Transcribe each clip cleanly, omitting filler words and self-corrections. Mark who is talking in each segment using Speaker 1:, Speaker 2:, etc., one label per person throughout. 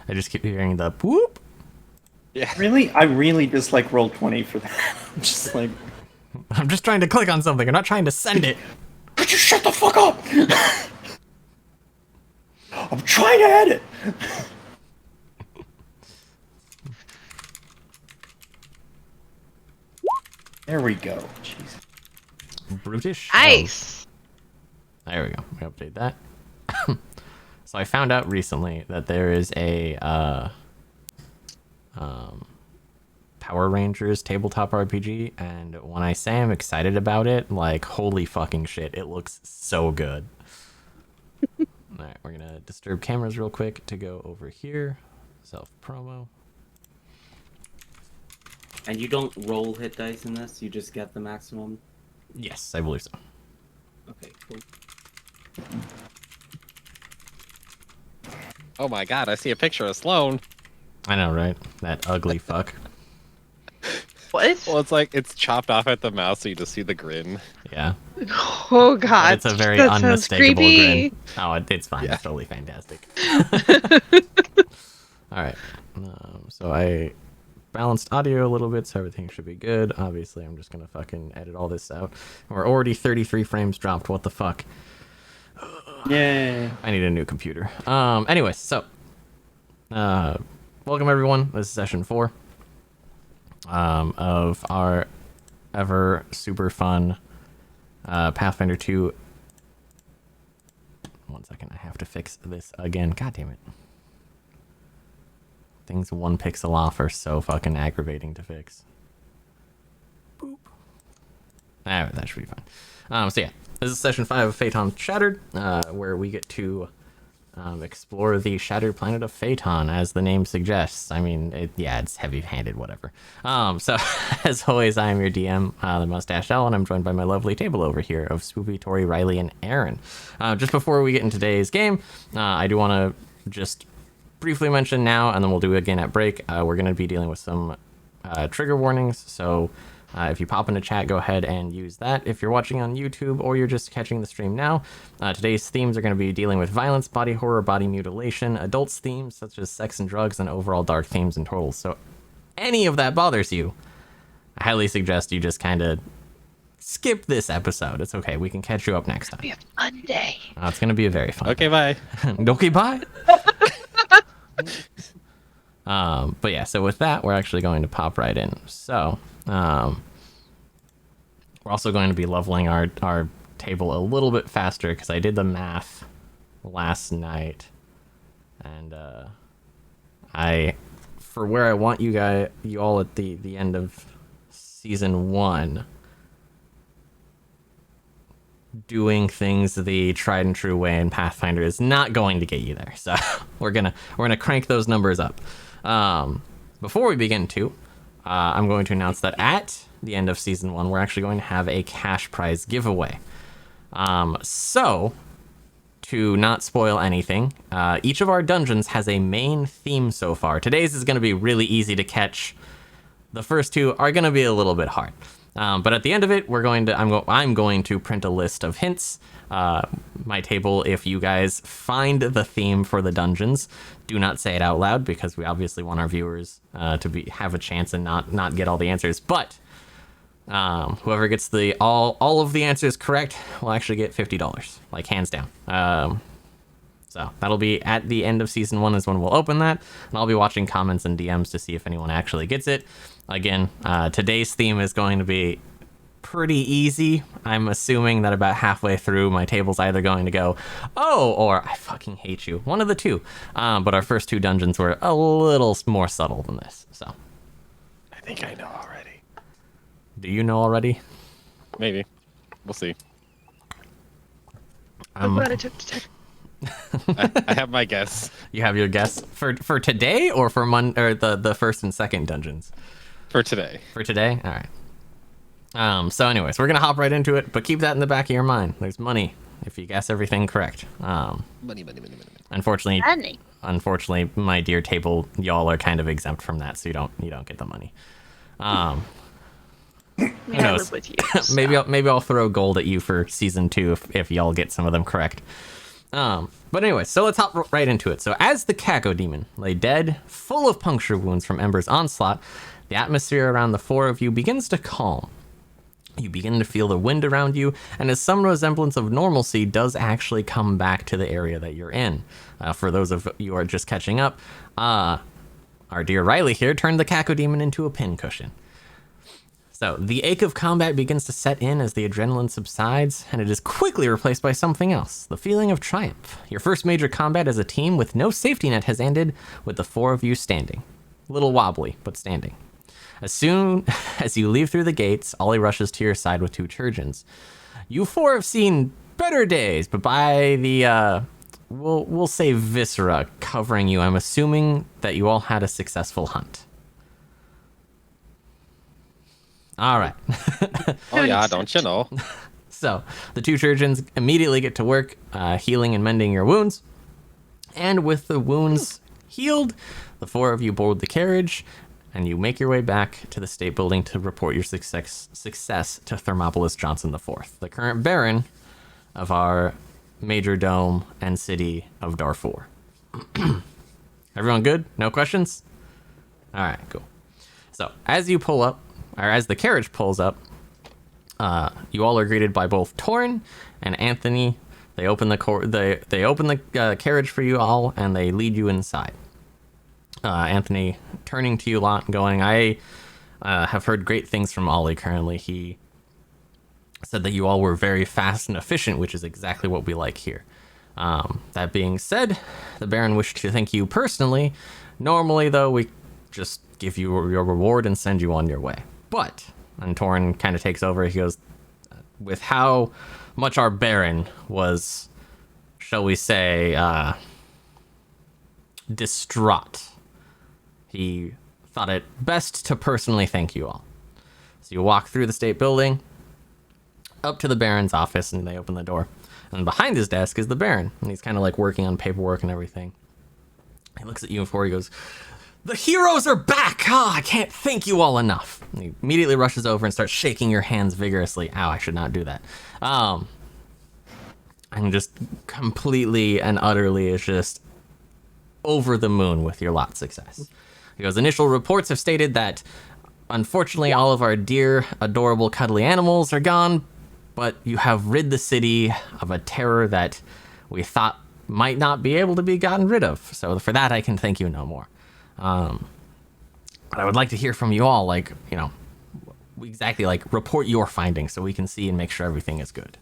Speaker 1: I just keep hearing the whoop.
Speaker 2: Yeah.
Speaker 3: Really? I really just like roll 20 for that. I'm just like,
Speaker 1: I'm just trying to click on something. I'm not trying to send it.
Speaker 3: could you shut the fuck up? I'm trying to edit. There we go. Jeez.
Speaker 1: Brutish.
Speaker 4: Nice.
Speaker 1: Oh, there we go. We update that. So I found out recently that there is a Power Rangers tabletop RPG, and when I say I'm excited about it, like, holy fucking shit, it looks so good. Alright, we're gonna disturb cameras real quick to go over here. Self-promo.
Speaker 5: And you don't roll hit dice in this, you just get the maximum?
Speaker 1: Yes, I believe so.
Speaker 5: Okay, cool.
Speaker 2: Oh my god, I see a picture of Sloan.
Speaker 1: I know, right? That ugly fuck.
Speaker 4: What?
Speaker 2: Well, it's like it's chopped off at the mouth, so you just see the grin.
Speaker 1: Yeah.
Speaker 4: Oh god.
Speaker 1: It's a very
Speaker 4: that sounds
Speaker 1: unmistakable
Speaker 4: creepy.
Speaker 1: grin. Oh, it's fine.
Speaker 2: Yeah.
Speaker 1: It's totally fantastic. Alright. So I balanced audio a little bit, so everything should be good. Obviously, I'm just gonna fucking edit all this out. We're already 33 frames dropped. What the fuck?
Speaker 3: Yay.
Speaker 1: I need a new computer. Anyways, so welcome everyone. This is session 4 of our ever super fun Pathfinder 2. One second, I have to fix this again. God damn it. Things 1 pixel off are so fucking aggravating to fix. Boop. Alright, that should be fine. So yeah, this is session 5 of Phaeton Shattered, where we get to explore the shattered planet of Phaeton, as the name suggests. I mean, it's heavy-handed, whatever. So, as always, I am your DM, the Mustache Owl, and I'm joined by my lovely table over here of Swoopy, Tori, Riley, and Aaron. Just before we get into today's game, I do want to just briefly mention now, and then we'll do it again at break, we're going to be dealing with some trigger warnings, so if you pop into chat, go ahead and use that. If you're watching on YouTube or you're just catching the stream now, today's themes are going to be dealing with violence, body horror, body mutilation, adults themes such as sex and drugs, and overall dark themes and totals. So any of that bothers you, I highly suggest you just kind of skip this episode. It's okay. We can catch you up next time.
Speaker 4: Be a fun day.
Speaker 1: It's going to be a very fun
Speaker 2: Okay, bye.
Speaker 1: Okay, bye. But yeah, so with that, we're actually going to pop right in. So, we're also going to be leveling our table a little bit faster because I did the math last night, and for where I want you all at the end of season 1, doing things the tried and true way in Pathfinder is not going to get you there. So we're gonna crank those numbers up. Before we begin I'm going to announce that at the end of season 1, we're actually going to have a cash prize giveaway. So to not spoil anything, each of our dungeons has a main theme so far. Today's is going to be really easy to catch. The first 2 are going to be a little bit hard. But at the end of it, I'm going to print a list of hints. My table, if you guys find the theme for the dungeons, do not say it out loud because we obviously want our viewers to have a chance and not get all the answers. But whoever gets all of the answers correct will actually get $50, like hands down. So that'll be at the end of season 1 is when we'll open that, and I'll be watching comments and DMs to see if anyone actually gets it. Again, today's theme is going to be pretty easy. I'm assuming that about halfway through, my table's either going to go, oh, or I fucking hate you. One of the two. But our first 2 dungeons were a little more subtle than this. So,
Speaker 2: I think I know already.
Speaker 1: do you know already?
Speaker 2: Maybe. We'll see.
Speaker 4: I'm glad it took to check.
Speaker 2: I have my guess.
Speaker 1: You have your guess for today or for the first and second dungeons?
Speaker 2: For today.
Speaker 1: For today? All right. So anyways, we're going to hop right into it, but keep that in the back of your mind. There's money if you guess everything correct.
Speaker 2: Money.
Speaker 1: Unfortunately, my dear table, y'all are kind of exempt from that, so you don't get the money. Who knows?
Speaker 4: Live with you, so.
Speaker 1: maybe I'll throw gold at you for season 2 if y'all get some of them correct. But anyway, so let's hop right into it. So as the Kako demon lay dead, full of puncture wounds from Ember's onslaught, the atmosphere around the four of you begins to calm. You begin to feel the wind around you, and as some resemblance of normalcy does actually come back to the area that you're in. For those of you who are just catching up, our dear Riley here turned the Kako demon into a pincushion. So the ache of combat begins to set in as the adrenaline subsides, and it is quickly replaced by something else, the feeling of triumph. Your first major combat as a team with no safety net has ended, with the four of you standing. A little wobbly, but standing. As soon as you leave through the gates, Ollie rushes to your side with 2 Churgeons. You four have seen better days, but by the, we'll say Viscera covering you, I'm assuming that you all had a successful hunt. All right.
Speaker 2: Oh yeah, don't you know?
Speaker 1: So the 2 Churgeons immediately get to work healing and mending your wounds. And with the wounds healed, the 4 of you board the carriage, and you make your way back to the state building to report your success to Thermopolis Johnson IV, the current Baron of our major dome and city of Darfur. Everyone good? No questions? All right, cool. So as you pull up, or as the carriage pulls up, you all are greeted by both Torrin and Anthony. They open the carriage for you all, and they lead you inside. Anthony turning to you lot and going, I have heard great things from Ollie currently. He said that you all were very fast and efficient, which is exactly what we like here. That being said, the Baron wished to thank you personally. Normally, though, we just give you your reward and send you on your way. But, and Torrin kind of takes over, he goes, with how much our Baron was, shall we say, distraught, he thought it best to personally thank you all. So you walk through the state building, up to the Baron's office, and they open the door. And behind his desk is the Baron, and he's kind of like working on paperwork and everything. He looks at you before he goes, "The heroes are back! Ah, I can't thank you all enough." And he immediately rushes over and starts shaking your hands vigorously. Ow, I should not do that. And just completely and utterly is just over the moon with your lot success. He goes, "Initial reports have stated that unfortunately all of our dear, adorable, cuddly animals are gone, but you have rid the city of a terror that we thought might not be able to be gotten rid of. So for that, I can thank you no more. But I would like to hear from you all, like, you know, exactly, like, report your findings so we can see and make sure everything is good."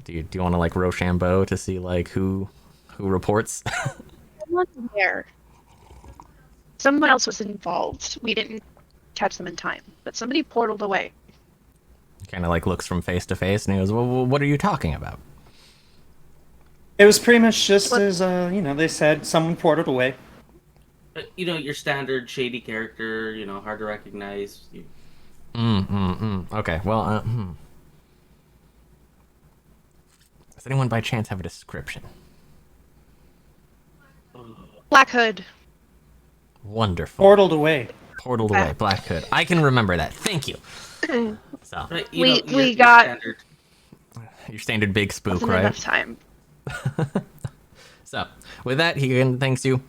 Speaker 1: Do you want to, like, Rochambeau to see, like, who reports?
Speaker 4: Someone's there. Someone else was involved. We didn't catch them in time, but somebody portaled away.
Speaker 1: Kind of, like, looks from face to face, and he goes, "Well, what are you talking about?"
Speaker 3: It was pretty much just as, they said, someone portaled away.
Speaker 5: You know, your standard shady character, you know, hard to recognize.
Speaker 1: Okay, well, does anyone by chance have a description?
Speaker 4: Black Hood.
Speaker 1: Wonderful.
Speaker 3: Portaled away.
Speaker 1: Portaled away, Black Hood. I can remember that. Thank you. So,
Speaker 5: Right,
Speaker 4: We got-
Speaker 5: standard.
Speaker 1: your standard big spook,
Speaker 4: Wasn't
Speaker 1: right?
Speaker 4: enough time.
Speaker 1: So, with that, he again thanks you.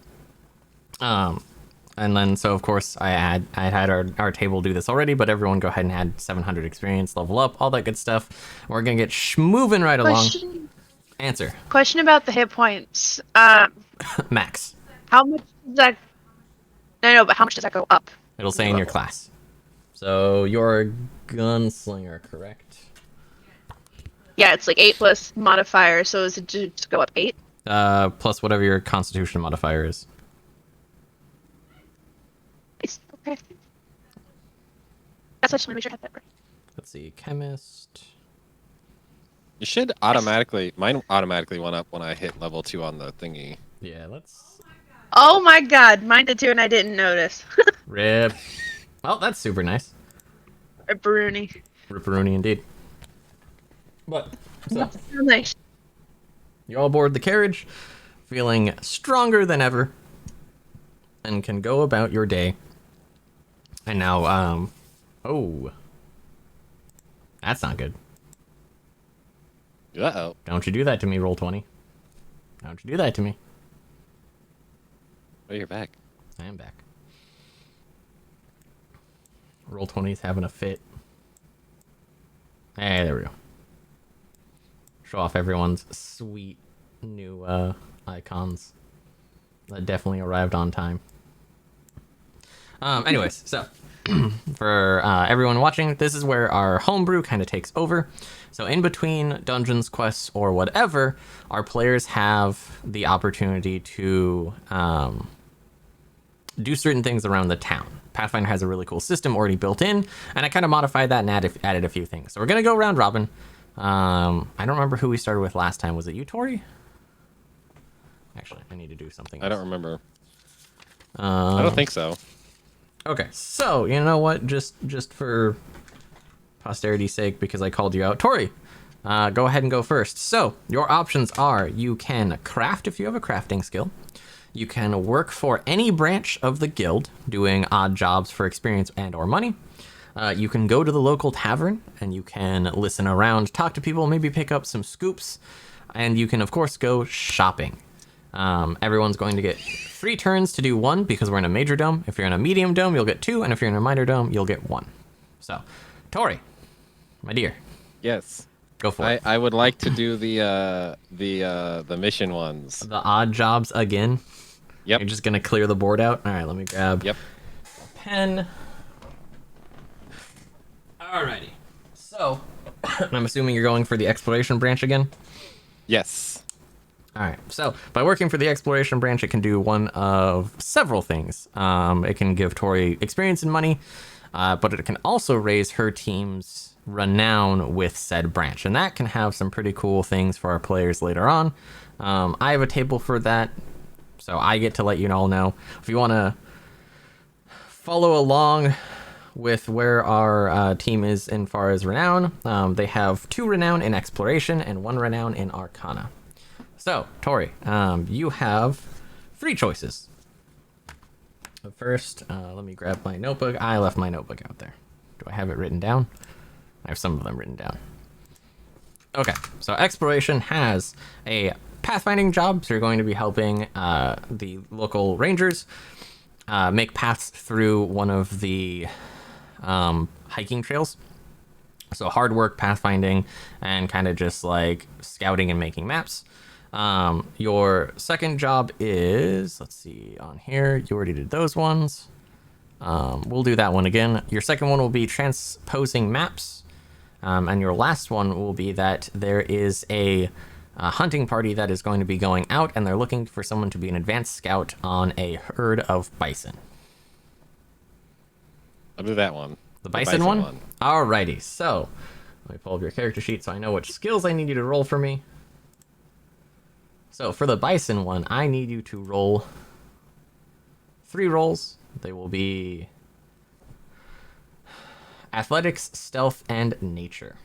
Speaker 1: And then, so of course, I had our table do this already, but everyone go ahead and add 700 experience, level up, all that good stuff. We're gonna get moving right along. Answer.
Speaker 4: Question about the hit points.
Speaker 1: Max.
Speaker 4: How much does that? No, but how much does that go up?
Speaker 1: It'll say in your class. So you're a gunslinger, correct?
Speaker 4: Yeah, it's like 8 plus modifier. So is it just go up 8?
Speaker 1: Plus whatever your constitution modifier is.
Speaker 4: Okay. That's what I just want to make sure I have that right.
Speaker 1: Let's see, chemist.
Speaker 2: You should automatically. Mine automatically went up when I hit level 2 on the thingy.
Speaker 1: Yeah, let's
Speaker 4: Oh my god, mine did too, and I didn't notice.
Speaker 1: rip. Well, that's super nice.
Speaker 4: Bruni.
Speaker 1: Ripperoonie indeed. But so
Speaker 4: So nice.
Speaker 1: you all board the carriage, feeling stronger than ever, and can go about your day. And now, oh, that's not good.
Speaker 2: Uh-oh.
Speaker 1: Don't you do that to me, Roll20. Don't you do that to me.
Speaker 2: Oh, you're back.
Speaker 1: I am back. Roll20's having a fit. Hey, there we go. Show off everyone's sweet new icons. That definitely arrived on time. Anyways, so for everyone watching, this is where our homebrew kind of takes over. So in between dungeons, quests, or whatever, our players have the opportunity to do certain things around the town. Pathfinder has a really cool system already built in, and I kind of modified that and added a few things. So we're going to go round robin. I don't remember who we started with last time. Was it you, Tori? Actually, I need to do something else.
Speaker 2: I don't remember. I don't think so.
Speaker 1: Okay, so you know what? Just for posterity's sake, because I called you out, Tori, go ahead and go first. So your options are: you can craft if you have a crafting skill. You can work for any branch of the guild, doing odd jobs for experience and/or money. You can go to the local tavern and you can listen around, talk to people, maybe pick up some scoops, and you can of course go shopping. Everyone's going to get 3 turns to do 1 because we're in a major dome. If you're in a medium dome, you'll get 2, and if you're in a minor dome, you'll get 1. So, Tori, my dear,
Speaker 2: Yes.
Speaker 1: go for it.
Speaker 2: I would like to do the mission ones.
Speaker 1: The odd jobs again.
Speaker 2: Yep.
Speaker 1: You're just gonna clear the board out. All right, let me grab
Speaker 2: Yep.
Speaker 1: a pen. Alrighty. So, I'm assuming you're going for the exploration branch again.
Speaker 2: Yes.
Speaker 1: All right. So by working for the exploration branch, it can do one of several things. It can give Tori experience and money, but it can also raise her team's renown with said branch, and that can have some pretty cool things for our players later on. I have a table for that, so I get to let you all know. If you want to follow along with where our team is in far as renown, they have 2 renown in exploration and 1 renown in arcana. So, Tori, you have 3 choices. First, let me grab my notebook. I left my notebook out there. Do I have it written down? I have some of them written down. Okay, so exploration has a pathfinding job, so you're going to be helping the local rangers make paths through one of the hiking trails. So hard work, pathfinding, and kind of just like scouting and making maps. Your second job is, let's see, on here, you already did those ones. We'll do that one again. Your second one will be transposing maps. And your last one will be that there is a hunting party that is going to be going out, and they're looking for someone to be an advanced scout on a herd of bison.
Speaker 2: I'll do that one.
Speaker 1: The bison one? Alrighty, so let me pull up your character sheet so I know which skills I need you to roll for me. So for the bison one, I need you to roll 3 rolls. They will be athletics, stealth, and nature.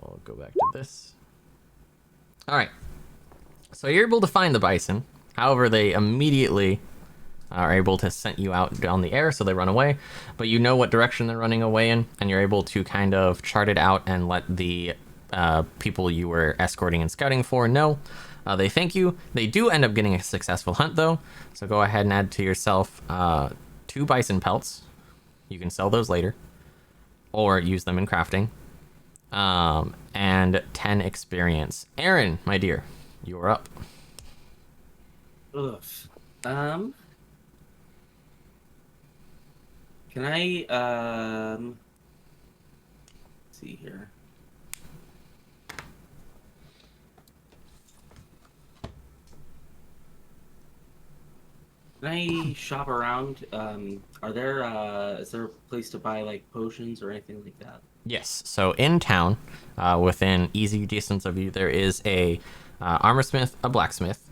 Speaker 1: I'll go back to this. All right. So you're able to find the bison. However, they immediately are able to send you out down the air, so they run away. But you know what direction they're running away in, and you're able to kind of chart it out and let the people you were escorting and scouting for know. They thank you. They do end up getting a successful hunt, though. So go ahead and add to yourself 2 bison pelts. You can sell those later, or use them in crafting. And 10 experience. Aaron, my dear, you are up.
Speaker 5: Ugh. Can I let's see here. Can I shop around? Are there is there a place to buy like potions or anything like that?
Speaker 1: Yes. So in town, within easy distance of you, there is a armorsmith, a blacksmith.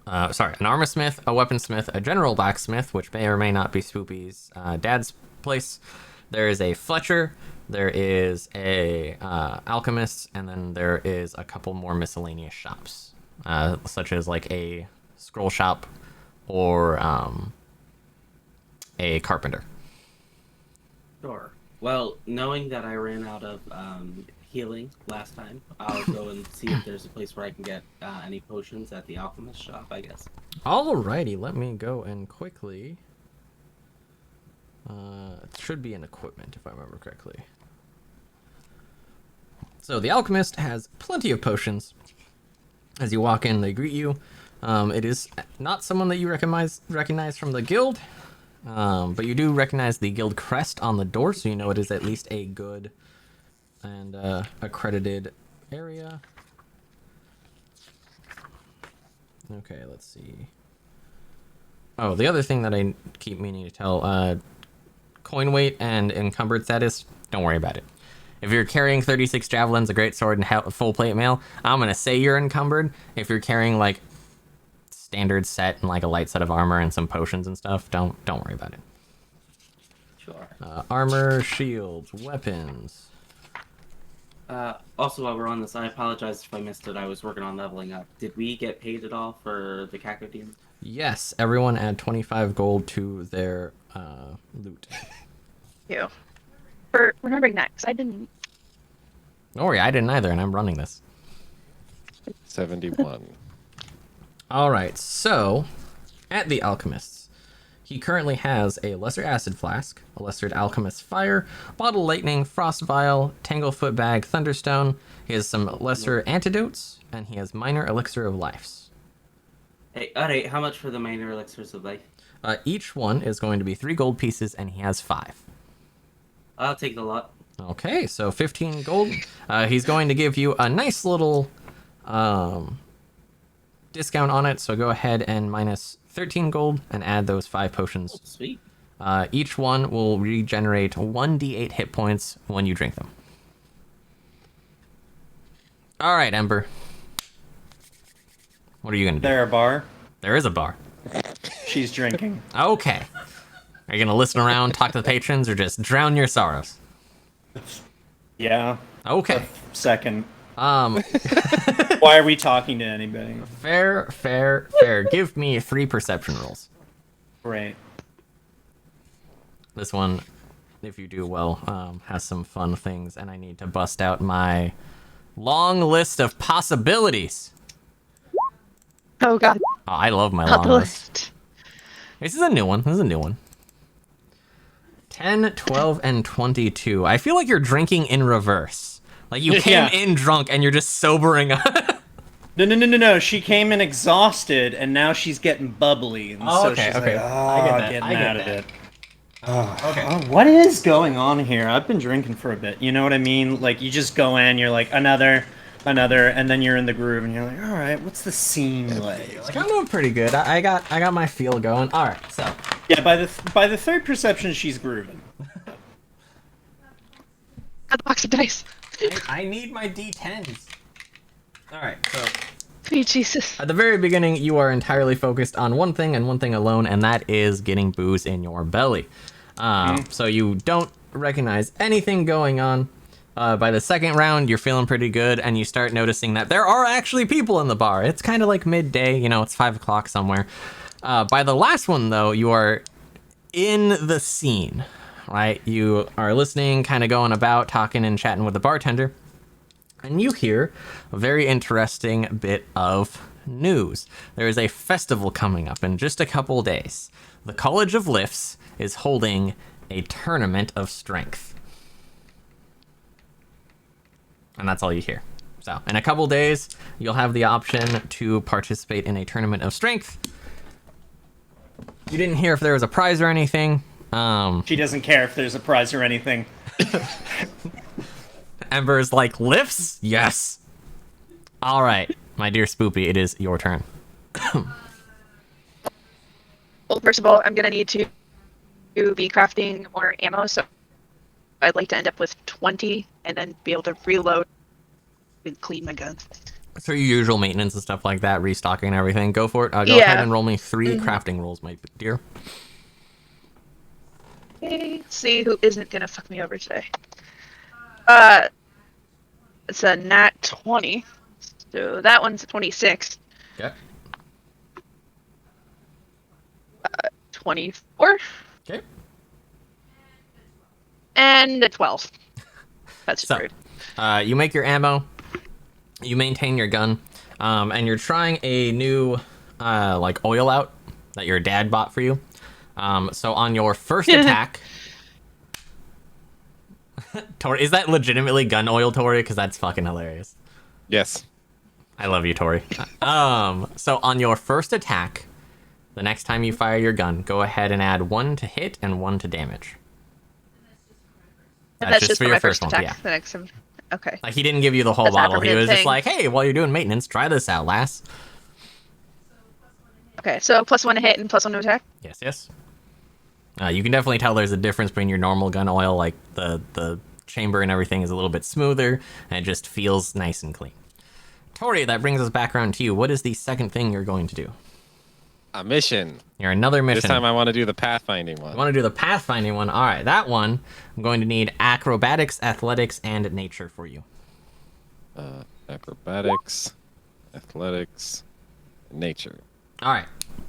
Speaker 1: An armorsmith, a weaponsmith, a general blacksmith, which may or may not be Spoopy's dad's place. There is a Fletcher. There is a alchemist, and then there is a couple more miscellaneous shops, such as like a scroll shop or a carpenter.
Speaker 5: Sure. Well, knowing that I ran out of healing last time, I'll go and see if there's a place where I can get any potions at the alchemist shop, I guess.
Speaker 1: Alrighty, let me go and quickly. It should be in equipment if I remember correctly. So the alchemist has plenty of potions. As you walk in, they greet you. It is not someone that you recognize from the guild, but you do recognize the guild crest on the door, so you know it is at least a good and accredited area. Okay, let's see. Oh, the other thing that I keep meaning to tell, coin weight and encumbered status, don't worry about it. If you're carrying 36 javelins, a great sword, and full plate mail, I'm gonna say you're encumbered. If you're carrying like standard set and like a light set of armor and some potions and stuff, don't worry about it.
Speaker 5: Sure.
Speaker 1: Armor, shields, weapons.
Speaker 5: Also, while we're on this, I apologize if I missed it. I was working on leveling up. Did we get paid at all for the Caco Demon?
Speaker 1: Yes, everyone add 25 gold to their loot.
Speaker 4: You. For remembering that, because I didn't.
Speaker 1: Don't worry, I didn't either, and I'm running this.
Speaker 2: 71.
Speaker 1: All right, so at the alchemist's, he currently has a lesser acid flask, a lesser alchemist fire, bottle lightning, frost vial, tanglefoot bag, thunderstone. He has some lesser antidotes, and he has minor elixir of lives.
Speaker 5: Hey, alright, how much for the minor elixirs of life?
Speaker 1: Each one is going to be 3 gold pieces, and he has 5.
Speaker 5: I'll take the lot.
Speaker 1: Okay, so 15 gold. He's going to give you a nice little discount on it, so go ahead and minus 13 gold and add those 5 potions.
Speaker 5: Oh, sweet.
Speaker 1: Each one will regenerate 1d8 hit points when you drink them. All right, Ember. What are you going to do?
Speaker 3: There a bar?
Speaker 1: There is a bar.
Speaker 3: She's drinking.
Speaker 1: Okay. Are you going to listen around, talk to the patrons, or just drown your sorrows?
Speaker 3: Yeah.
Speaker 1: Okay.
Speaker 3: Second.
Speaker 1: Um,
Speaker 3: Why are we talking to anybody?
Speaker 1: fair. Give me 3 perception rolls.
Speaker 3: Great.
Speaker 1: This one, if you do well, has some fun things, and I need to bust out my long list of possibilities.
Speaker 4: Oh god,
Speaker 1: Oh, I love my
Speaker 4: not
Speaker 1: long
Speaker 4: the
Speaker 1: list.
Speaker 4: list.
Speaker 1: This is a new one. 10, 12, and 22. I feel like you're drinking in reverse. Like you came
Speaker 3: Yeah.
Speaker 1: in drunk and you're just sobering up.
Speaker 3: No. She came in exhausted, and now she's getting bubbly, and
Speaker 1: Oh,
Speaker 3: so
Speaker 1: okay,
Speaker 3: she's
Speaker 1: okay.
Speaker 3: like,
Speaker 1: I get that,
Speaker 3: getting
Speaker 1: I get
Speaker 3: out of
Speaker 1: that.
Speaker 3: it. Oh, what is going on here? I've been drinking for a bit. You know what I mean? Like, you just go in, you're like, another, and then you're in the groove, and you're like, all right, what's the scene like?
Speaker 1: Like, I'm doing pretty good. I got my feel going. All right, so
Speaker 3: Yeah, by the third perception, she's grooving.
Speaker 4: Got the box of dice.
Speaker 1: I need my D10s. All right, so
Speaker 4: Sweet Jesus.
Speaker 1: at the very beginning, you are entirely focused on one thing and one thing alone, and that is getting booze in your belly. So you don't recognize anything going on. By the second round, you're feeling pretty good, and you start noticing that there are actually people in the bar. It's kind of like midday, it's 5 o'clock somewhere. By the last one, though, you are in the scene, right? You are listening, kind of going about, talking and chatting with the bartender, and you hear a very interesting bit of news. There is a festival coming up in just a couple days. The College of Lifts is holding a tournament of strength. And that's all you hear. So, in a couple days, you'll have the option to participate in a tournament of strength. You didn't hear if there was a prize or anything.
Speaker 3: She doesn't care if there's a prize or anything.
Speaker 1: Ember's like, lifts? Yes. All right, my dear Spoopy, it is your turn.
Speaker 4: Well, first of all, I'm gonna need to be crafting more ammo, so I'd like to end up with 20 and then be able to reload and clean my guns.
Speaker 1: So your usual maintenance and stuff like that, restocking and everything. Go for it. Go
Speaker 4: Yeah.
Speaker 1: ahead and roll me 3 crafting rolls, my dear.
Speaker 4: Okay, see who isn't gonna fuck me over today. It's a nat 20, so that one's a 26.
Speaker 1: Okay.
Speaker 4: 24.
Speaker 1: Okay.
Speaker 4: And And a 12. That's
Speaker 1: So,
Speaker 4: rude.
Speaker 1: you make your ammo, you maintain your gun, and you're trying a new like oil out that your dad bought for you. So on your first attack, Tori, is that legitimately gun oil, Tori? Because that's fucking hilarious.
Speaker 2: Yes.
Speaker 1: I love you, Tori. So on your first attack, the next time you fire your gun, go ahead and add 1 to hit and 1 to damage.
Speaker 4: And that's just for
Speaker 1: your
Speaker 4: my first
Speaker 1: one,
Speaker 4: attack.
Speaker 1: yeah.
Speaker 4: The next one. Okay.
Speaker 1: Like, he didn't give you the whole
Speaker 4: That's not a
Speaker 1: bottle. He
Speaker 4: permanent
Speaker 1: was just
Speaker 4: thing.
Speaker 1: like, hey, while you're doing maintenance, try this out, lass.
Speaker 4: Okay, so +1 to hit and +1 to attack.
Speaker 1: Yes, yes. You can definitely tell there's a difference between your normal gun oil, like the chamber and everything is a little bit smoother, and it just feels nice and clean. Tori, that brings us back around to you. What is the second thing you're going to do?
Speaker 2: A mission.
Speaker 1: You're another mission.
Speaker 2: This time I want to do the pathfinding
Speaker 1: I
Speaker 2: one.
Speaker 1: want to do the pathfinding one. All right, that one, I'm going to need acrobatics, athletics, and nature for you.
Speaker 2: Acrobatics, athletics, nature.
Speaker 1: All right.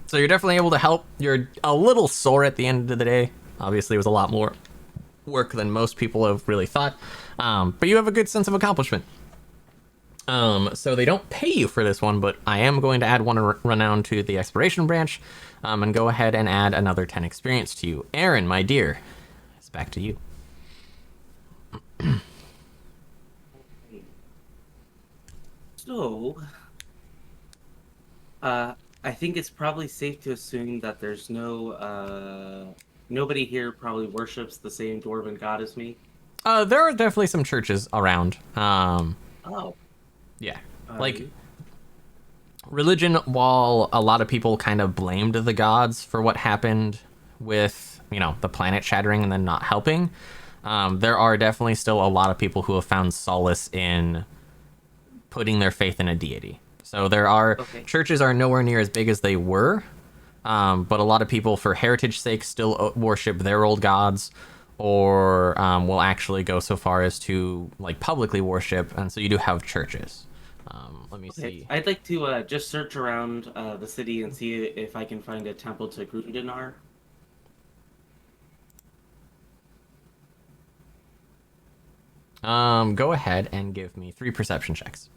Speaker 1: So you're definitely able to help. You're a little sore at the end of the day. Obviously, it was a lot more work than most people have really thought. But you have a good sense of accomplishment. So they don't pay you for this one, but I am going to add 1 renown to the exploration branch, and go ahead and add another 10 experience to you. Aaron, my dear, it's back to you.
Speaker 5: So, I think it's probably safe to assume that there's nobody here probably worships the same dwarven god as me.
Speaker 1: There are definitely some churches around.
Speaker 5: Oh.
Speaker 1: Yeah. Like, religion, while a lot of people kind of blamed the gods for what happened with, the planet shattering and then not helping, there are definitely still a lot of people who have found solace in putting their faith in a deity. So there are churches are nowhere near as big as they were, but a lot of people, for heritage sake, still worship their old gods, or will actually go so far as to like publicly worship, and so you do have churches. Let me see.
Speaker 5: I'd like to just search around the city and see if I can find a temple to Grundenar.
Speaker 1: Go ahead and give me 3 perception checks.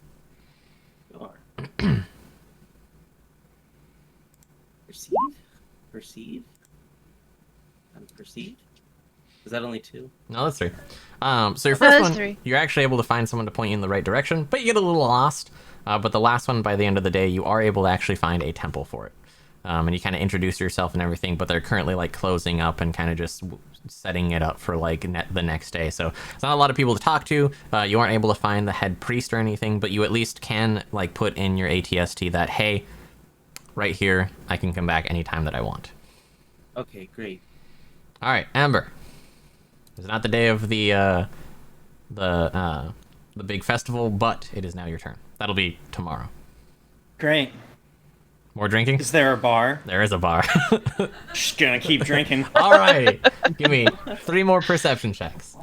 Speaker 5: Sure. Perceive, and perceive. Is that only 2?
Speaker 1: No, that's 3. So your first one,
Speaker 4: 3.
Speaker 1: you're actually able to find someone to point you in the right direction, but you get a little lost. But the last one, by the end of the day, you are able to actually find a temple for it. And you kind of introduce yourself and everything, but they're currently like closing up and kind of just setting it up for like the next day. So it's not a lot of people to talk to. You aren't able to find the head priest or anything, but you at least can like put in your ATST that, hey, right here, I can come back anytime that I want.
Speaker 5: Okay, great.
Speaker 1: All right, Ember. It's not the day of the big festival, but it is now your turn. That'll be tomorrow.
Speaker 3: Great.
Speaker 1: More drinking?
Speaker 3: Is there a bar?
Speaker 1: There is a bar.
Speaker 3: Just gonna keep drinking.
Speaker 1: All right. Give me 3 more perception checks.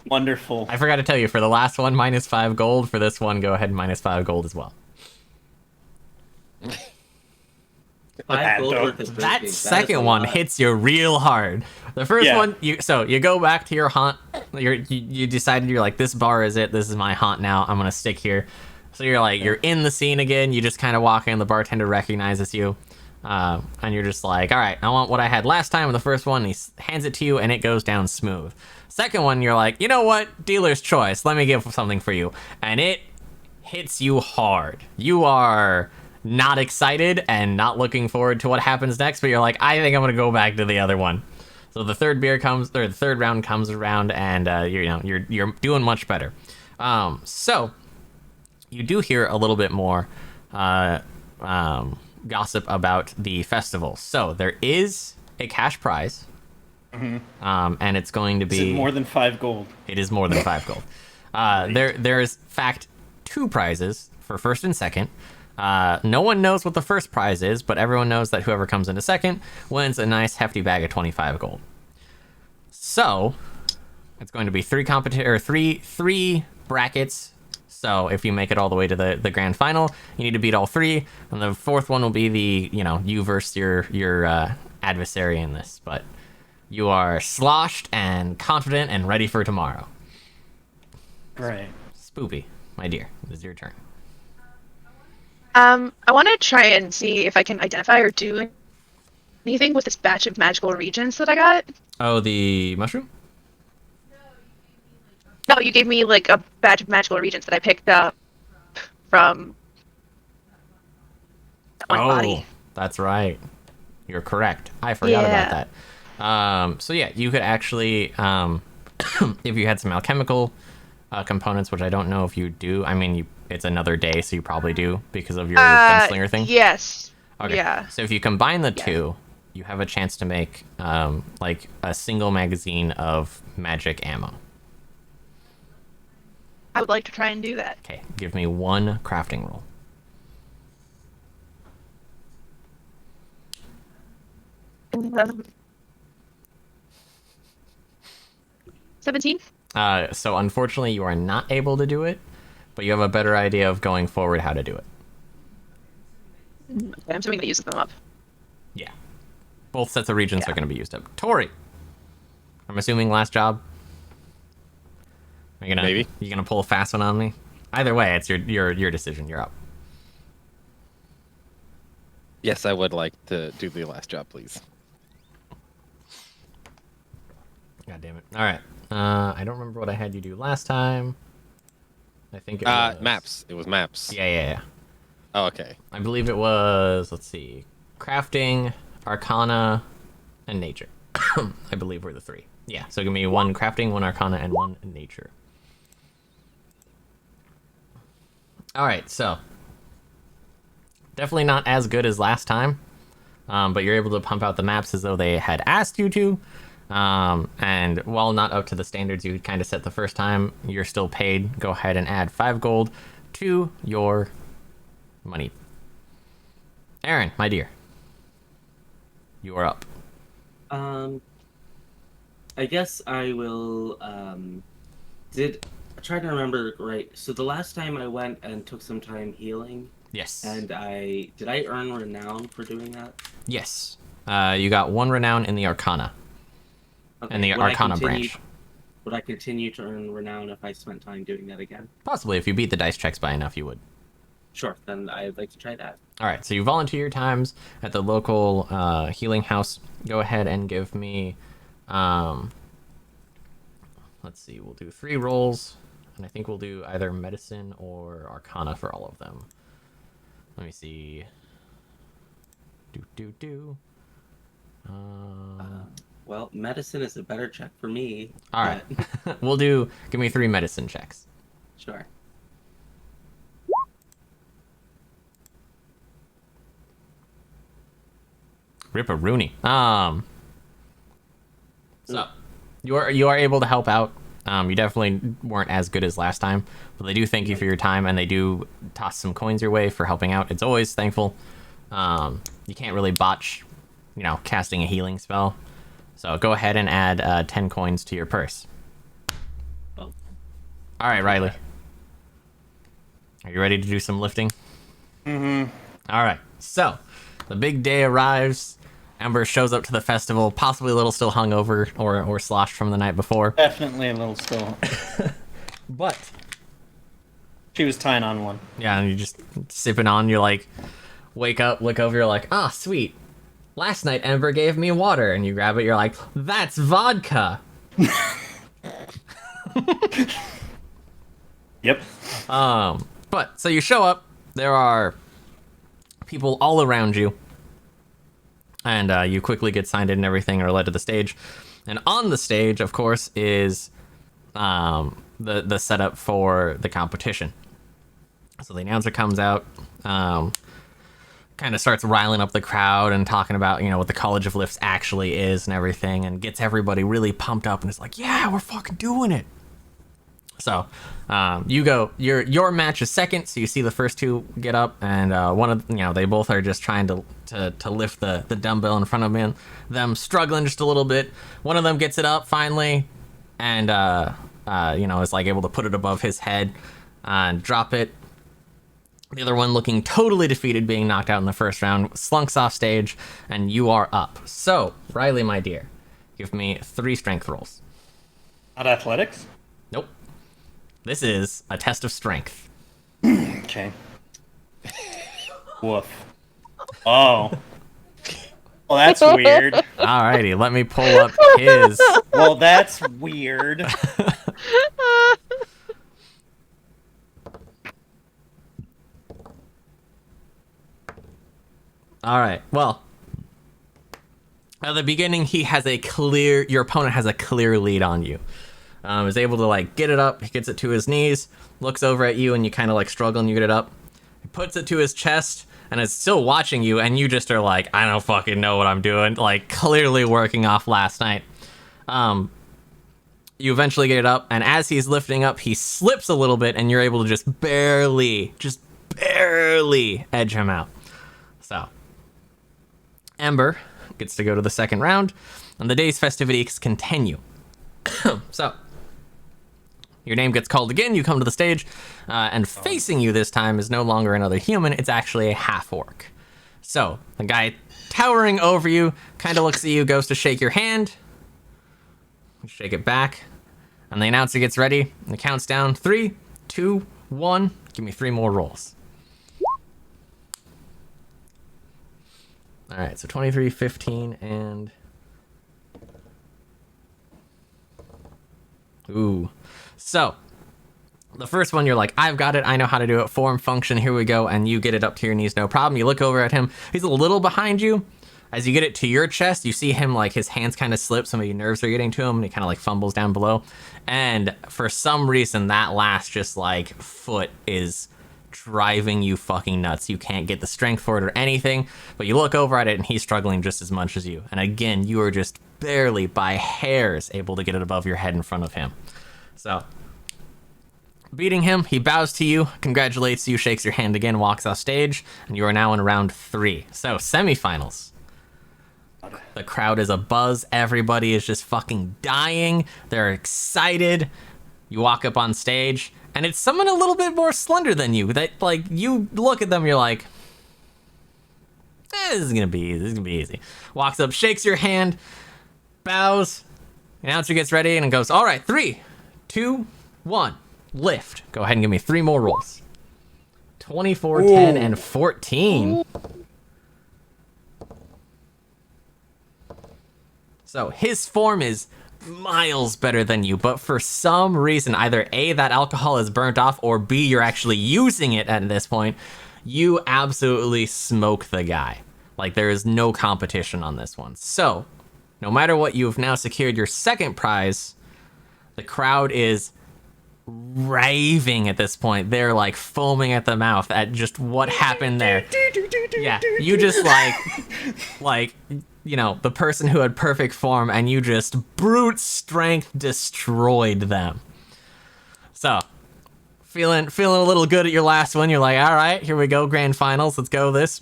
Speaker 3: Wonderful.
Speaker 1: I forgot to tell you, for the last one, -5 gold. For this one, go ahead and -5 gold as well.
Speaker 5: 5 gold worth of
Speaker 1: That
Speaker 5: drinking.
Speaker 1: second one hits you real hard. The first one, you go back to your haunt. You decided, you're like, this bar is it. This is my haunt now. I'm gonna stick here. So you're in the scene again. You just kind of walk in. The bartender recognizes you, and you're just like, all right, I want what I had last time with the first one. And he hands it to you, and it goes down smooth. Second one, you're like, you know what? Dealer's choice. Let me give something for you, and it hits you hard. You are not excited and not looking forward to what happens next, but you're like, I think I'm gonna go back to the other one. So the third round comes around, and you're doing much better. So you do hear a little bit more gossip about the festival. So there is a cash prize, and it's going to be...
Speaker 3: Is it more than 5 gold?
Speaker 1: It is more than 5 gold. There is, in fact, 2 prizes for first and second. No one knows what the first prize is, but everyone knows that whoever comes into second wins a nice hefty bag of 25 gold. So it's going to be 3 brackets. So if you make it all the way to the grand final, you need to beat all 3, and the 4th one will be the you versus your adversary in this. But You are sloshed and confident and ready for tomorrow.
Speaker 3: Right.
Speaker 1: Spoopy, my dear, it is your turn.
Speaker 4: I want to try and see if I can identify or do anything with this batch of magical regions that I got.
Speaker 1: Oh, the mushroom?
Speaker 4: No, you gave me like a batch of magical regions that I picked up from that one body.
Speaker 1: That's right. You're correct. I forgot about
Speaker 4: Yeah.
Speaker 1: that. So yeah, you could actually, if you had some alchemical components, which I don't know if you do. I mean, it's another day, so you probably do because of your gunslinger thing.
Speaker 4: Yes.
Speaker 1: Okay.
Speaker 4: Yeah.
Speaker 1: So if you combine the two, you have a chance to make like a single magazine of magic ammo.
Speaker 4: I would like to try and do that.
Speaker 1: Okay, give me one crafting roll.
Speaker 4: Um, 17?
Speaker 1: So unfortunately, you are not able to do it, but you have a better idea of going forward how to do it.
Speaker 4: Okay, I'm assuming that uses them up.
Speaker 1: Yeah. Both sets of regions are going to be used up. Tori, I'm assuming last job. Are you gonna,
Speaker 2: Maybe.
Speaker 1: You gonna pull a fast one on me? Either way, it's your decision. You're up.
Speaker 2: Yes, I would like to do the last job, please.
Speaker 1: God damn it. All right. I don't remember what I had you do last time. I think it was...
Speaker 2: Maps. It was maps.
Speaker 1: Yeah.
Speaker 2: Oh, okay.
Speaker 1: I believe it was, let's see, crafting, arcana, and nature. I believe were the three. Yeah, so give me one crafting, one arcana, and one nature. All right, so definitely not as good as last time, but you're able to pump out the maps as though they had asked you to. And while not up to the standards you kind of set the first time, you're still paid. Go ahead and add 5 gold to your money. Aaron, my dear, you are up.
Speaker 5: I guess I will, try to remember right. So the last time I went and took some time healing,
Speaker 1: Yes.
Speaker 5: and did I earn renown for doing that?
Speaker 1: Yes. You got 1 renown in the arcana.
Speaker 5: Okay.
Speaker 1: And the
Speaker 5: would I
Speaker 1: arcana
Speaker 5: continue-
Speaker 1: branch.
Speaker 5: Would I continue to earn renown if I spent time doing that again?
Speaker 1: Possibly, if you beat the dice checks by enough, you would.
Speaker 5: Sure, then I'd like to try that.
Speaker 1: All right, so you volunteer your times at the local healing house. Go ahead and give me, let's see, we'll do 3 rolls, and I think we'll do either medicine or arcana for all of them. Let me see.
Speaker 5: Well, medicine is a better check for me.
Speaker 1: All right,
Speaker 5: but-
Speaker 1: give me 3 medicine checks.
Speaker 5: Sure.
Speaker 1: Ripperoonie. So you are able to help out. You definitely weren't as good as last time, but they do thank you for your time, and they do toss some coins your way for helping out. It's always thankful. You can't really botch, casting a healing spell. So go ahead and add 10 coins to your purse.
Speaker 5: Oh.
Speaker 1: All right, Riley. Are you ready to do some lifting?
Speaker 3: Mm-hmm.
Speaker 1: All right. So the big day arrives. Ember shows up to the festival, possibly a little still hungover or sloshed from the night before.
Speaker 3: Definitely a little still.
Speaker 1: But
Speaker 3: She was tying on one.
Speaker 1: yeah, and you're just sipping on. You're like, wake up, look over. You're like, ah, sweet. Last night Ember gave me water, and you grab it. You're like, that's vodka.
Speaker 3: Yep.
Speaker 1: But so you show up. There are people all around you, and you quickly get signed in and everything, are led to the stage. And on the stage, of course, is the setup for the competition. So the announcer comes out, kind of starts riling up the crowd and talking about, what the College of Lifts actually is and everything, and gets everybody really pumped up, and it's like, yeah, we're fucking doing it. So you go, your match is second, so you see the first 2 get up, and one of they both are just trying to lift the dumbbell in front of them, struggling just a little bit. One of them gets it up finally, and is like able to put it above his head and drop it. The other one, looking totally defeated, being knocked out in the first round, slunks off stage, and you are up. So, Riley, my dear, Give me 3 strength rolls.
Speaker 3: Not athletics?
Speaker 1: Nope. This is a test of strength.
Speaker 3: Okay. Woof. Oh. Well, that's weird.
Speaker 1: Alrighty, let me pull up his.
Speaker 3: Well, that's weird.
Speaker 1: Alright, well. At the beginning, your opponent has a clear lead on you. Is able to, like, get it up, he gets it to his knees, looks over at you, and you kind of, like, struggle and you get it up. He puts it to his chest, and is still watching you, and you just are like, I don't fucking know what I'm doing. Like, clearly working off last night. You eventually get it up, and as he's lifting up, he slips a little bit, and you're able to just barely edge him out. So, Ember gets to go to the second round, and the day's festivities continue. So, your name gets called again, you come to the stage, and facing you this time is no longer another human, it's actually a half-orc. So, the guy towering over you kind of looks at you, goes to shake your hand, shake it back, and the announcer gets ready, and it counts down, 3, 2, 1, give me 3 more rolls. Alright, so 23, 15, and... Ooh. So, the first one, you're like, I've got it, I know how to do it, form, function, here we go, and you get it up to your knees, no problem. You look over at him, he's a little behind you. As you get it to your chest, you see him, like, his hands kind of slip, some of your nerves are getting to him, and he kind of, like, fumbles down below. And for some reason, that last just, like, foot is driving you fucking nuts. You can't get the strength for it or anything, but you look over at it, and he's struggling just as much as you. And again, you are just barely, by hairs, able to get it above your head in front of him. So, beating him, he bows to you, congratulates you, shakes your hand again, walks off stage, and you are now in round 3. So, semifinals. The crowd is abuzz. Everybody is just fucking dying. They're excited. You walk up on stage, and it's someone a little bit more slender than you. That, like, you look at them, you're like, this is gonna be easy. This is gonna be easy. Walks up, shakes your hand, bows. Announcer gets ready and goes, all right, 3, 2, 1, lift. Go ahead and give me 3 more rolls. 24, Ooh. 10, and 14. So his form is miles better than you, but for some reason, either A, that alcohol is burnt off, or B, you're actually using it at this point, you absolutely smoke the guy. Like, there is no competition on this one. So, no matter what, you've now secured your second prize. The crowd is raving at this point. They're, like, foaming at the mouth at just what happened there. Yeah, you just, like, you know, the person who had perfect form, and you just brute strength destroyed them. So, feeling a little good at your last one. You're like, all right, here we go, grand finals, let's go this.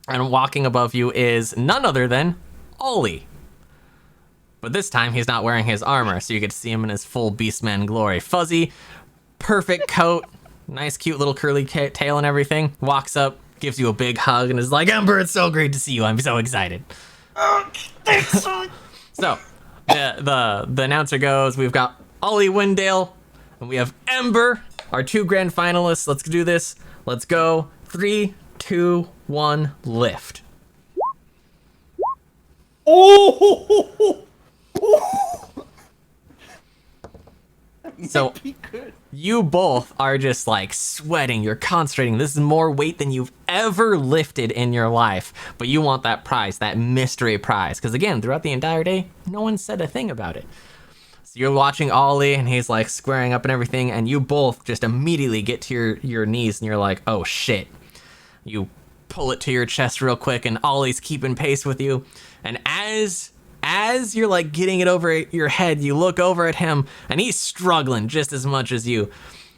Speaker 1: And walking above you is none other than Ollie. But this time, he's not wearing his armor, so you get to see him in his full Beastman glory. Fuzzy, perfect coat, nice cute little curly tail and everything. Walks up, gives you a big hug, and is like, Ember, it's so great to see you. I'm so excited. So, the announcer goes, we've got Ollie Windale, and we have Ember, our 2 grand finalists. Let's do this. Let's go. 3, 2, 1, lift.
Speaker 3: Oh!
Speaker 1: So, you both are just, like, sweating. You're concentrating. This is more weight than you've ever lifted in your life. But you want that prize, that mystery prize. Because, again, throughout the entire day, no one said a thing about it. So you're watching Ollie, and he's, like, squaring up and everything, and you both just immediately get to your knees, and you're like, oh, shit. You pull it to your chest real quick, and Ollie's keeping pace with you. And as you're, like, getting it over your head, you look over at him, and he's struggling just as much as you.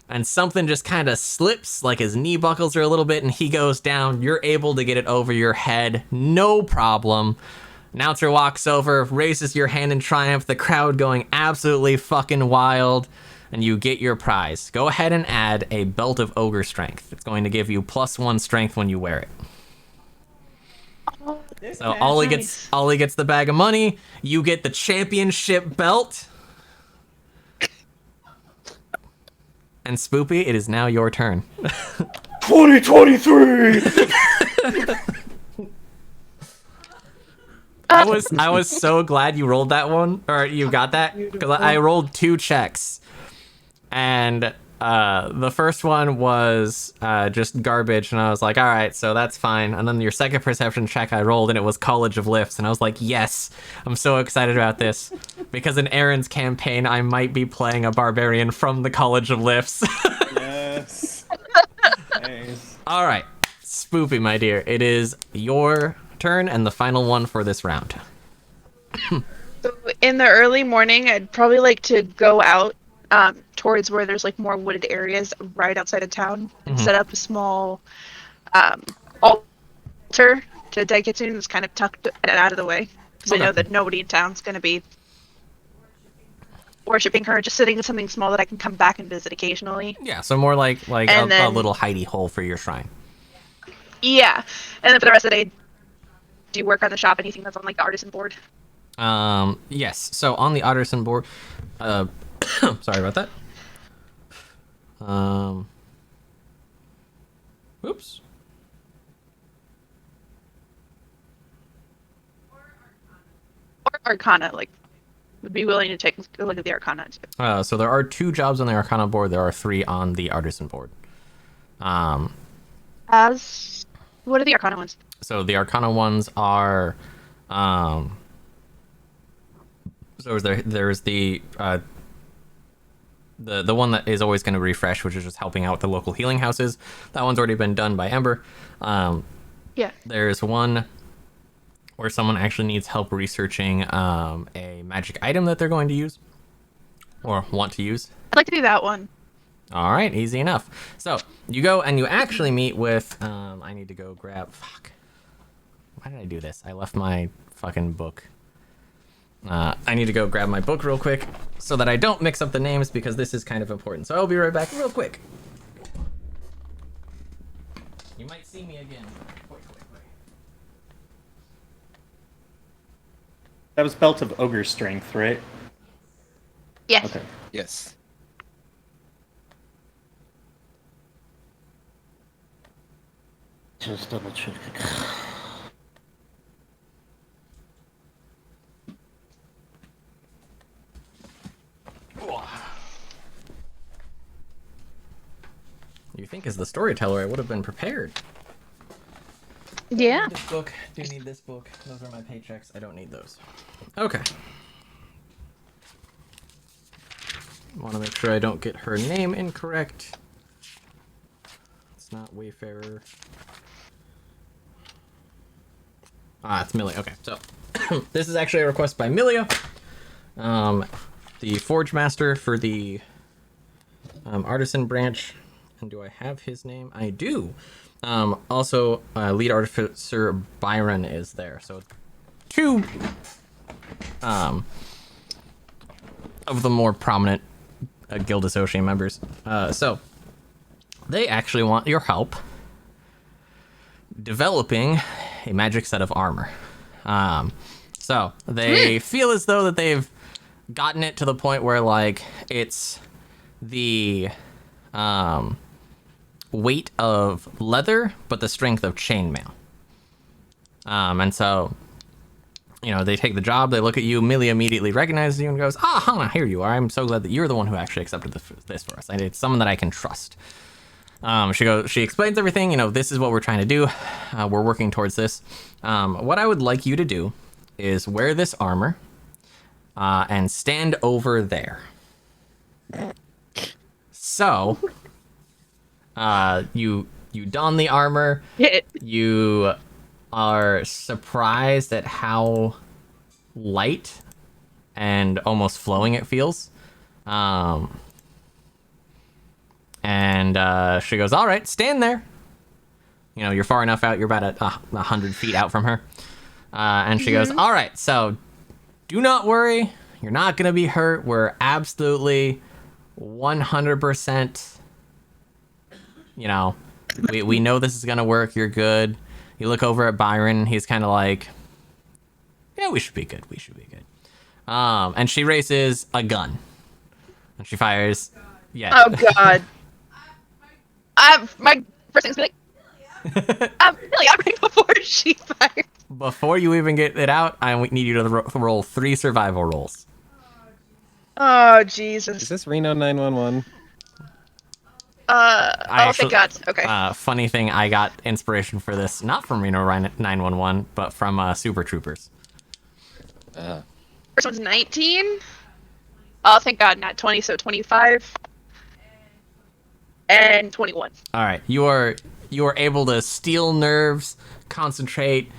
Speaker 1: And something just kind of slips, like his knee buckles are a little bit, and he goes down. You're able to get it over your head, no problem. Announcer walks over, raises your hand in triumph, the crowd going absolutely fucking wild, and you get your prize. Go ahead and add a belt of ogre strength. It's going to give you +1 strength when you wear it. So Ollie
Speaker 4: Nice.
Speaker 1: gets the bag of money. You get the championship belt. And Spoopy, it is now your turn.
Speaker 3: 2023.
Speaker 1: I was so glad you rolled that one, or you got that, because I rolled 2 checks, and the first one was just garbage, and I was like, all right, so that's fine. And then your second perception check I rolled, and it was College of Lifts, and I was like, yes, I'm so excited about this, because in Aaron's campaign, I might be playing a barbarian from the College of Lifts.
Speaker 3: Yes. Nice.
Speaker 1: All right, Spoopy, my dear, it is your turn and the final one for this round.
Speaker 4: So in the early morning, I'd probably like to go out towards where there's like more wooded areas right outside of town and set up a small altar to Daikitsune that's kind of tucked out of the way. Because I know that nobody in town's going to be worshipping her, just sitting in something small that I can come back and visit occasionally.
Speaker 1: Yeah, so more like
Speaker 4: And
Speaker 1: a
Speaker 4: then-
Speaker 1: little hidey hole for your shrine.
Speaker 4: Yeah. And then for the rest of the day, do you work on the shop, anything that's on like the artisan board?
Speaker 1: Yes. So on the artisan board, sorry about that. Oops.
Speaker 4: Or Arcana, like, would be willing to take a look at the Arcana too.
Speaker 1: So there are 2 jobs on the Arcana board. There are 3 on the artisan board.
Speaker 4: As what are the Arcana ones?
Speaker 1: So the Arcana ones are, so there's the one that is always going to refresh, which is just helping out with the local healing houses. That one's already been done by Ember.
Speaker 4: Yeah.
Speaker 1: There's one where someone actually needs help researching a magic item that they're going to use or want to use.
Speaker 4: I'd like to do that one.
Speaker 1: All right, easy enough. So you go and you actually meet with. I need to go grab. Fuck. Why did I do this? I left my fucking book. I need to go grab my book real quick so that I don't mix up the names because this is kind of important. So I'll be right back real quick. You might see me again. Quick.
Speaker 3: That was Belt of Ogre Strength, right?
Speaker 4: Yes.
Speaker 3: Okay.
Speaker 2: Yes.
Speaker 3: Just double check.
Speaker 1: You think as the storyteller I would have been prepared.
Speaker 4: Yeah.
Speaker 1: This book. Do you need this book? Those are my paychecks. I don't need those. Okay. Want to make sure I don't get her name incorrect. It's not Wayfarer. It's Milia. Okay, so this is actually a request by Milia, the Forge Master for the Artisan branch. And do I have his name? I do. Also, Lead Artificer Byron is there. So 2 of the more prominent Guild Associate members. So they actually want your help developing a magic set of armor. So they feel as though that they've gotten it to the point where like it's the weight of leather but the strength of chainmail. And so they take the job, they look at you, Millie immediately recognizes you and goes, Hana, here you are. I'm so glad that you're the one who actually accepted this for us. It's someone that I can trust. She explains everything, this is what we're trying to do. We're working towards this. What I would like you to do is wear this armor and stand over there. So, you don the armor. You are surprised at how light and almost flowing it feels. And she goes, all right, stand there. You're far enough out. You're about 100 feet out from her. And she goes, all right, so do not worry. You're not going to be hurt. We're absolutely 100%, we know this is going to work. You're good. You look over at Byron. He's kind of like, yeah, we should be good. We should be good. And she raises a gun. And she fires. Yeah.
Speaker 4: Oh god. My first thing's like, Billy, I'm right before she fires.
Speaker 1: Before you even get it out, I need you to roll 3 survival rolls.
Speaker 4: Oh
Speaker 2: Is
Speaker 4: Jesus.
Speaker 2: this Reno 911?
Speaker 4: Thank God. Okay.
Speaker 1: Funny thing, I got inspiration for this not from Reno 911, but from Super Troopers.
Speaker 4: First one's 19. Oh, thank God, not 20, so 25. And 21.
Speaker 1: All right, you are able to steel nerves, concentrate,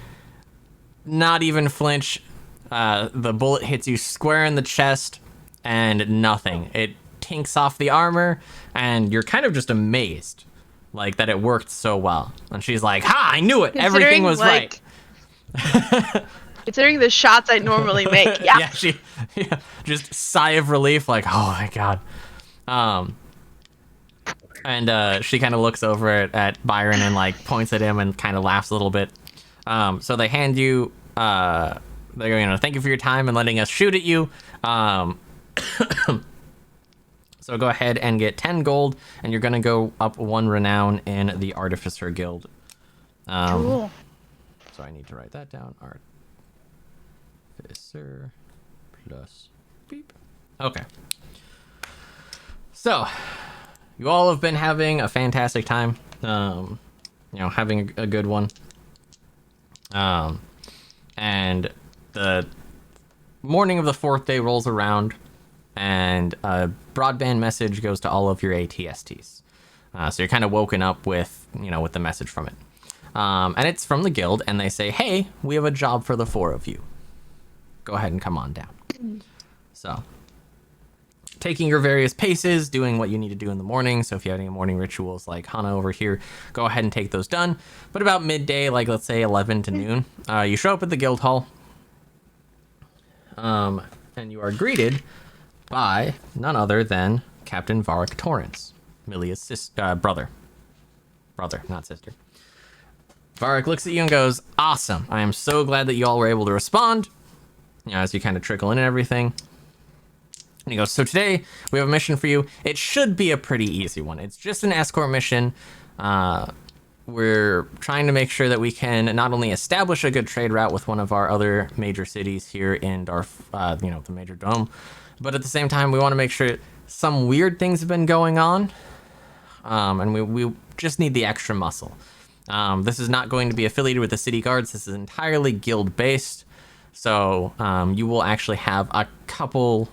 Speaker 1: not even flinch. The bullet hits you square in the chest, and nothing. It tinks off the armor, and you're kind of just amazed, like that it worked so well. And she's like, "Ha! I knew it. Everything was right."
Speaker 4: Considering the shots I normally make, yeah.
Speaker 1: Yeah, she just sigh of relief, like, "Oh my god." And she kind of looks over at Byron and like points at him and kind of laughs a little bit. So they hand you, they're going, thank you for your time and letting us shoot at you. So go ahead and get 10 gold, and you're gonna go up 1 renown in the Artificer Guild.
Speaker 4: Cool.
Speaker 1: So I need to write that down. Artificer plus beep. Okay. So you all have been having a fantastic time. Having a good one. And the morning of the 4th day rolls around, and a broadband message goes to all of your ATSTs. So you're kind of woken up with the message from it. And it's from the guild, and they say, hey, we have a job for the 4 of you. Go ahead and come on down. So, taking your various paces, doing what you need to do in the morning. So if you have any morning rituals like Hana over here, go ahead and take those done. But about midday, like let's say 11 to noon, you show up at the guild hall. And you are greeted by none other than Captain Varric Torrance, Milia's brother. Brother, not sister. Varric looks at you and goes, awesome. I am so glad that you all were able to respond. As you kind of trickle in and everything. And he goes, so today we have a mission for you. It should be a pretty easy one. It's just an escort mission. We're trying to make sure that we can not only establish a good trade route with one of our other major cities here in the Major Dome, but at the same time, we want to make sure some weird things have been going on. And we just need the extra muscle. This is not going to be affiliated with the city guards. This is entirely guild based. So you will actually have a couple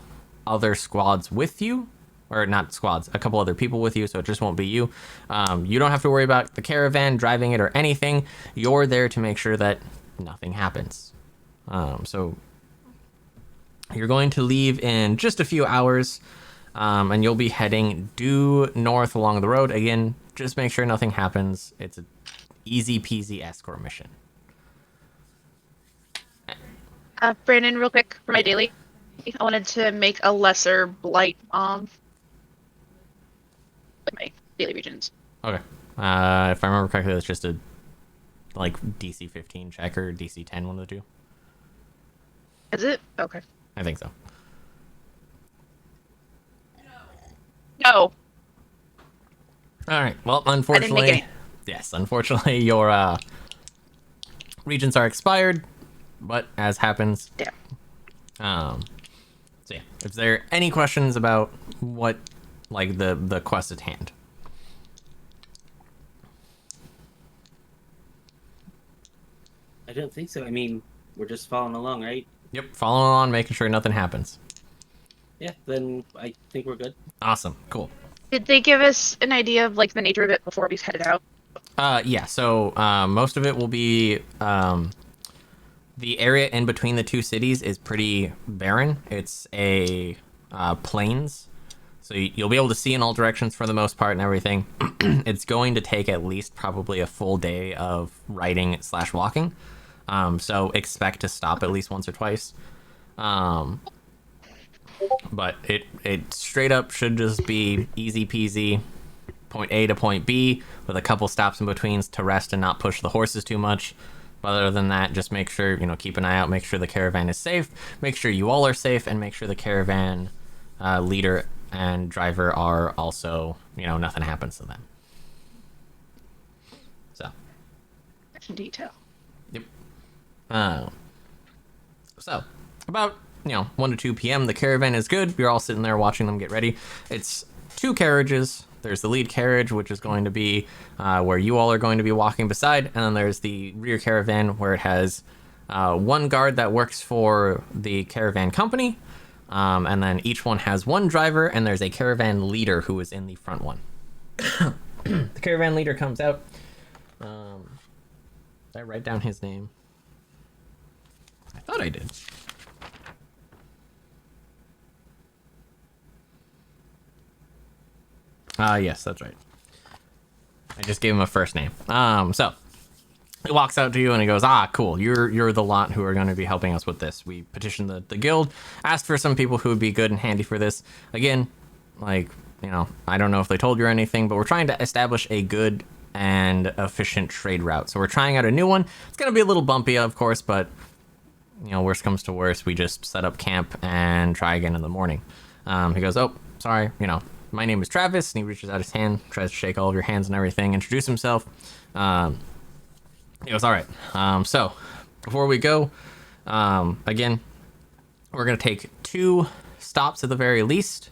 Speaker 1: other squads with you, or not squads, a couple other people with you, so it just won't be you. You don't have to worry about the caravan, driving it, or anything. You're there to make sure that nothing happens. So you're going to leave in just a few hours, and you'll be heading due north along the road. Again, just make sure nothing happens. It's an easy peasy escort mission.
Speaker 4: Brandon, real quick, for my daily, I wanted to make a lesser blight with my daily regions.
Speaker 1: Okay. If I remember correctly, that's just a DC 15 check or DC 10, one of the two.
Speaker 4: Is it? Okay.
Speaker 1: I think so.
Speaker 4: No.
Speaker 1: All right. Well, unfortunately,
Speaker 4: any.
Speaker 1: yes, unfortunately, your regions are expired. But as happens,
Speaker 4: Yeah.
Speaker 1: So yeah, is there any questions about what, the quest at hand?
Speaker 5: I don't think so. I mean, we're just following along, right?
Speaker 1: Yep, following on, making sure nothing happens.
Speaker 5: Yeah, then I think we're good.
Speaker 1: Awesome, cool.
Speaker 4: Did they give us an idea of the nature of it before we headed out?
Speaker 1: Yeah. So most of it will be the area in between the two cities is pretty barren. It's a plains, so you'll be able to see in all directions for the most part and everything. It's going to take at least probably a full day of riding / walking. So expect to stop at least once or twice. But it straight up should just be easy peasy, point A to point B with a couple stops in between to rest and not push the horses too much. But other than that, just make sure, keep an eye out, make sure the caravan is safe, make sure you all are safe, and make sure the caravan leader and driver are also, nothing happens to them. So.
Speaker 4: In detail.
Speaker 1: Yep. So, about, 1 to 2 p.m., the caravan is good. You're all sitting there watching them get ready. It's 2 carriages. There's the lead carriage, which is going to be where you all are going to be walking beside, and then there's the rear caravan where it has 1 guard that works for the caravan company, and then each one has 1 driver, and there's a caravan leader who is in the front one. The caravan leader comes out. Did I write down his name? I thought I did. Yes, that's right. I just gave him a first name. So he walks out to you and he goes, cool. You're the lot who are going to be helping us with this. We petitioned the guild, asked for some people who would be good and handy for this. Again, I don't know if they told you or anything, but we're trying to establish a good and efficient trade route. So we're trying out a new one. It's going to be a little bumpy, of course, but worst comes to worst, we just set up camp and try again in the morning. He goes, sorry, my name is Travis, and he reaches out his hand, tries to shake all of your hands and everything, introduce himself. He goes, all right, so before we go, again, we're going to take 2 stops at the very least,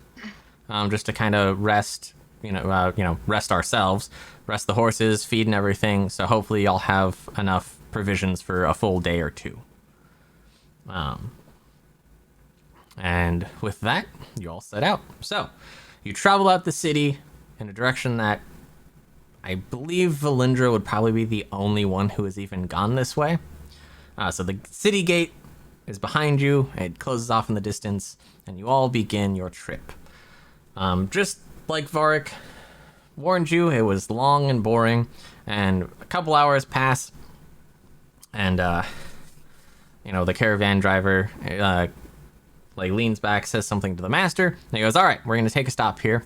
Speaker 1: just to kind of rest, rest ourselves, rest the horses, feed and everything, so hopefully y'all have enough provisions for a full day or 2. And with that, you all set out. So, you travel out the city in a direction that I believe Valindra would probably be the only one who has even gone this way. So the city gate is behind you, it closes off in the distance, and you all begin your trip. Just like Varric warned you, it was long and boring, and a couple hours pass, and the caravan driver leans back, says something to the master, and he goes, all right, we're going to take a stop here.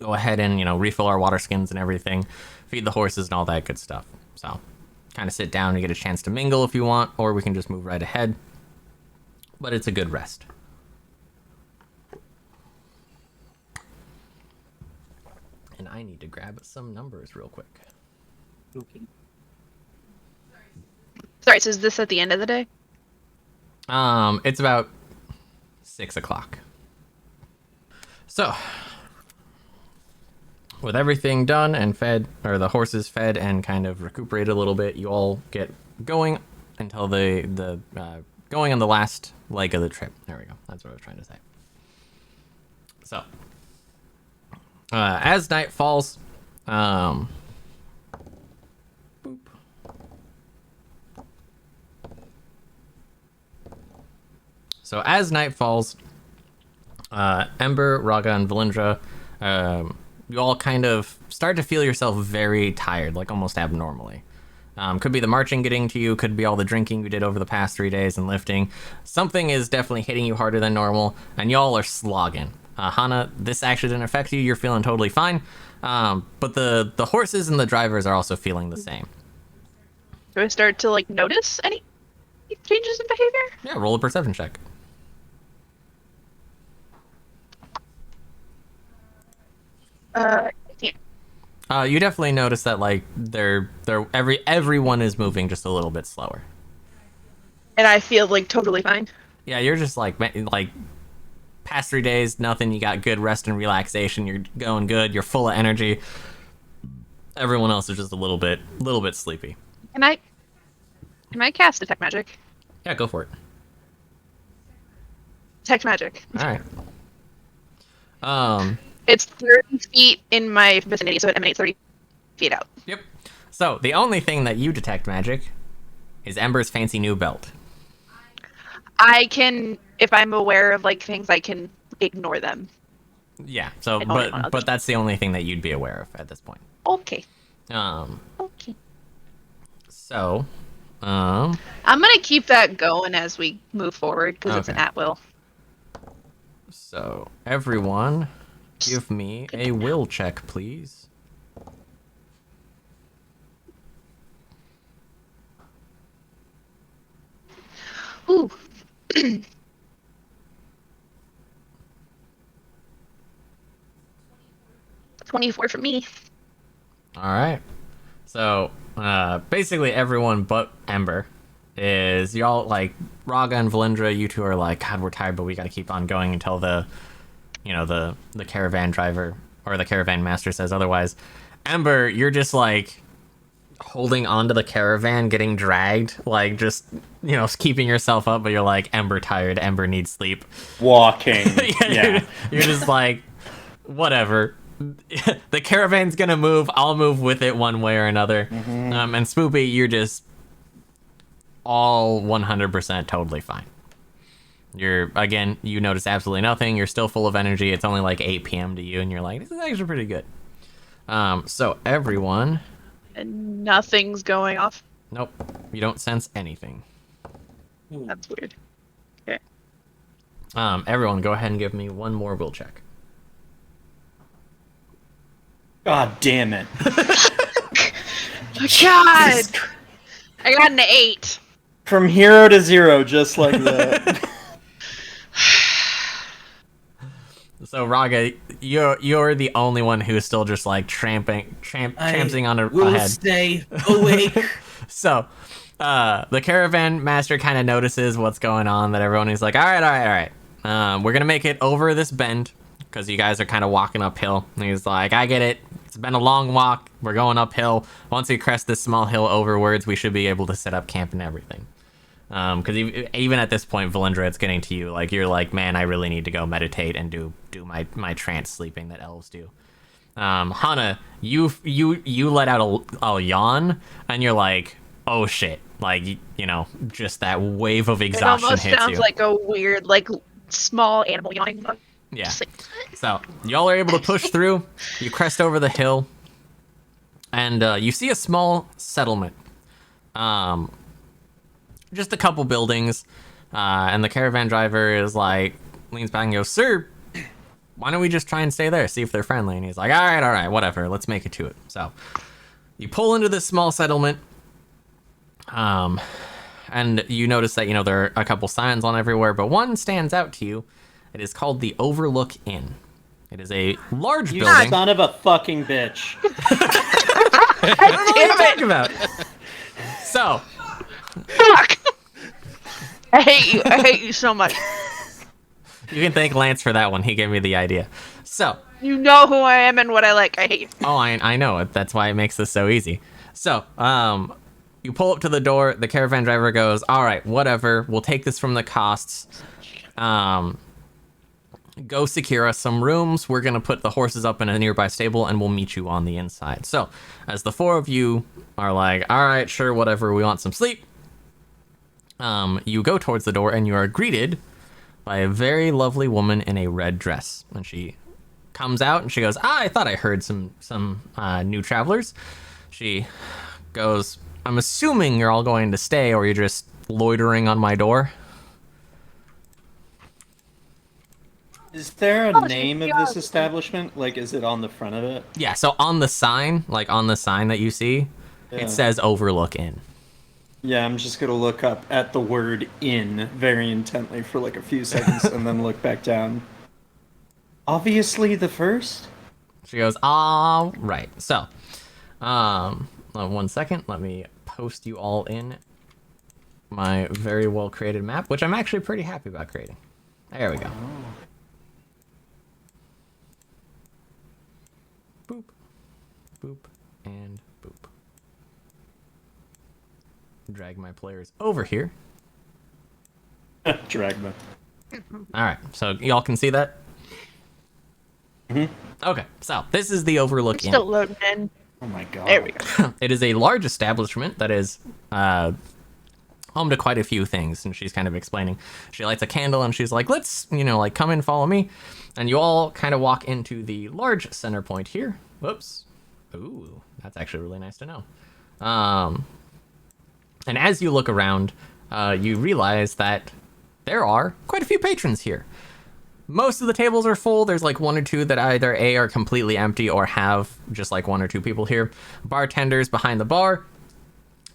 Speaker 1: Go ahead and, refill our water skins and everything, feed the horses and all that good stuff. So, kind of sit down and get a chance to mingle if you want, or we can just move right ahead. But it's a good rest. And I need to grab some numbers real quick.
Speaker 5: Okay.
Speaker 4: Sorry, so is this at the end of the day?
Speaker 1: It's about 6 o'clock. So, with everything done and fed, or the horses fed and kind of recuperate a little bit, you all get going until the going on the last leg of the trip. There we go. That's what I was trying to say. So, as night falls, boop. So as night falls, Ember, Raga, and Valindra, you all kind of start to feel yourself very tired, like almost abnormally. Could be the marching getting to you, could be all the drinking you did over the past 3 days and lifting. Something is definitely hitting you harder than normal, and y'all are slogging. Hana, this actually didn't affect you, you're feeling totally fine, but the horses and the drivers are also feeling the same.
Speaker 4: Do I start to notice any changes in behavior?
Speaker 1: Yeah, roll a perception check.
Speaker 4: Yeah.
Speaker 1: You definitely notice that everyone is moving just a little bit slower.
Speaker 4: And I feel totally fine.
Speaker 1: Yeah, you're just past 3 days, nothing. You got good rest and relaxation. You're going good. You're full of energy. Everyone else is just a little bit sleepy.
Speaker 4: Can I cast detect magic?
Speaker 1: Yeah, go for it.
Speaker 4: Detect magic.
Speaker 1: All right.
Speaker 4: It's 30 feet in my vicinity, so it emanates 30 feet out.
Speaker 1: Yep. So the only thing that you detect magic is Ember's fancy new belt.
Speaker 4: I can, if I'm aware of things, I can ignore them.
Speaker 1: Yeah. So,
Speaker 4: And only one other.
Speaker 1: but that's the only thing that you'd be aware of at this point.
Speaker 4: Okay.
Speaker 1: Okay. So,
Speaker 4: I'm gonna keep that going as we move forward because it's an
Speaker 1: Okay.
Speaker 4: at will.
Speaker 1: So everyone Give me a will check, please.
Speaker 4: Ooh. 24 for me.
Speaker 1: All right. So basically, everyone but Ember is y'all like Raga and Valindra. You two are like, God, we're tired, but we got to keep on going until the caravan driver or the caravan master says otherwise. Ember, you're just like holding onto the caravan, getting dragged, like just keeping yourself up, but you're like, Ember tired. Ember needs sleep.
Speaker 3: Walking. Yeah.
Speaker 1: You're just like, whatever. The caravan's gonna move. I'll move with it one way or another. And Spoopy, you're just all 100% totally fine. You notice absolutely nothing. You're still full of energy. It's only like 8 p.m. to you, and you're like, this is actually pretty good. So everyone.
Speaker 4: And nothing's going off.
Speaker 1: Nope. You don't sense anything.
Speaker 4: That's weird. Okay.
Speaker 1: Everyone, go ahead and give me one more will check.
Speaker 3: God damn it.
Speaker 4: God! I got an 8.
Speaker 3: From 0 to 0, just like that.
Speaker 1: So Raga, you're the only one who's still just like tramping on a
Speaker 5: will
Speaker 1: head.
Speaker 5: Stay awake.
Speaker 1: So, the caravan master kind of notices what's going on. That everyone is like, all right. We're gonna make it over this bend because you guys are kind of walking uphill. And he's like, I get it. It's been a long walk. We're going uphill. Once we crest this small hill overwards, we should be able to set up camp and everything. Because even at this point, Valindra, it's getting to you. Like, you're like, man, I really need to go meditate and do my trance sleeping that elves do. Hana, you let out a yawn, and you're like, oh shit. Like, just that wave of exhaustion hits you.
Speaker 4: It almost sounds like a weird, like, small animal yawning.
Speaker 1: Yeah. So, y'all are able to push through. You crest over the hill, and you see a small settlement. Just a couple buildings, and the caravan driver leans back and goes, sir, why don't we just try and stay there, see if they're friendly? And he's like, all right, whatever, let's make it to it. So you pull into this small settlement, and you notice that there are a couple signs on everywhere, but one stands out to you. It is called the Overlook Inn. It is a large
Speaker 3: You
Speaker 1: building.
Speaker 3: son of a fucking bitch.
Speaker 1: I don't know what you're talking about. So
Speaker 4: Fuck! I hate you so much.
Speaker 1: you can thank Lance for that one. He gave me the idea. So
Speaker 4: You know who I am and what I like. I hate you.
Speaker 1: oh, I know it. That's why it makes this so easy. So you pull up to the door. The caravan driver goes, all right, whatever. We'll take this from the costs. Go secure us some rooms. We're going to put the horses up in a nearby stable, and we'll meet you on the inside. So, as the four of you are like, all right, sure, whatever, we want some sleep, you go towards the door, and you are greeted by a very lovely woman in a red dress. And she comes out, and she goes, I thought I heard some new travelers. She goes, I'm assuming you're all going to stay, or you're just loitering on my door.
Speaker 3: Is there a name of this establishment? Like, is it on the front of it?
Speaker 1: Yeah, so on the sign, that you see,
Speaker 3: Yeah.
Speaker 1: it says Overlook Inn.
Speaker 3: Yeah, I'm just gonna look up at the word "inn" very intently for like a few seconds and then look back down. Obviously the first?
Speaker 1: She goes, all right. So, 1 second. Let me post you all in my very well created map, which I'm actually pretty happy about creating. There we go. Boop, boop, and boop. Drag my players over here.
Speaker 3: Dragma.
Speaker 1: All right, so y'all can see that?
Speaker 3: Mhm.
Speaker 1: Okay, so this is the Overlook Inn.
Speaker 4: Still loading in.
Speaker 3: Oh my god.
Speaker 4: There we go.
Speaker 1: It is a large establishment that is home to quite a few things, and she's kind of explaining. She lights a candle, and she's like, let's, come and follow me. And you all kind of walk into the large center point here. Whoops. Ooh, that's actually really nice to know. And as you look around, you realize that there are quite a few patrons here. most of the tables are full. There's like one or two that either A, are completely empty or have just like one or two people here. Bartenders behind the bar.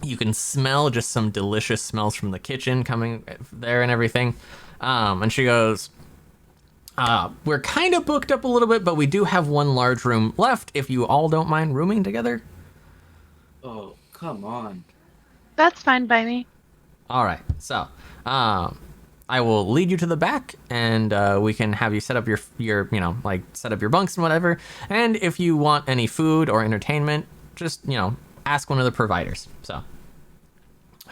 Speaker 1: You can smell just some delicious smells from the kitchen coming there and everything. And she goes, we're kind of booked up a little bit, but we do have one large room left if you all don't mind rooming together.
Speaker 5: Oh, come on.
Speaker 4: That's fine by me.
Speaker 1: All right, so I will lead you to the back, and we can have you set up your like set up your bunks and whatever. And if you want any food or entertainment, just ask one of the providers. So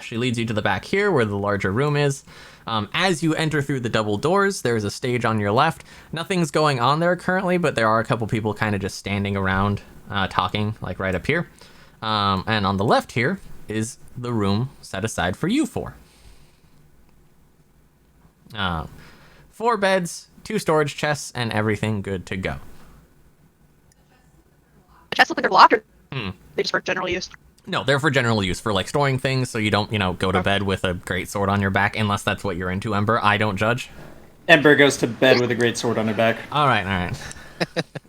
Speaker 1: she leads you to the back here, where the larger room is. As you enter through the double doors, there's a stage on your left. Nothing's going on there currently, but there are a couple people kind of just standing around talking, like right up here. And on the left here is the room set aside for you four. 4 beds, 2 storage chests, and everything good to go.
Speaker 4: The chests look like they're locked, or they just for general use?
Speaker 1: No, they're for general use, for like storing things, so you don't, go to bed with a great sword on your back, unless that's what you're into, Ember. I don't judge.
Speaker 3: Ember goes to bed with a great sword on her back.
Speaker 1: All right.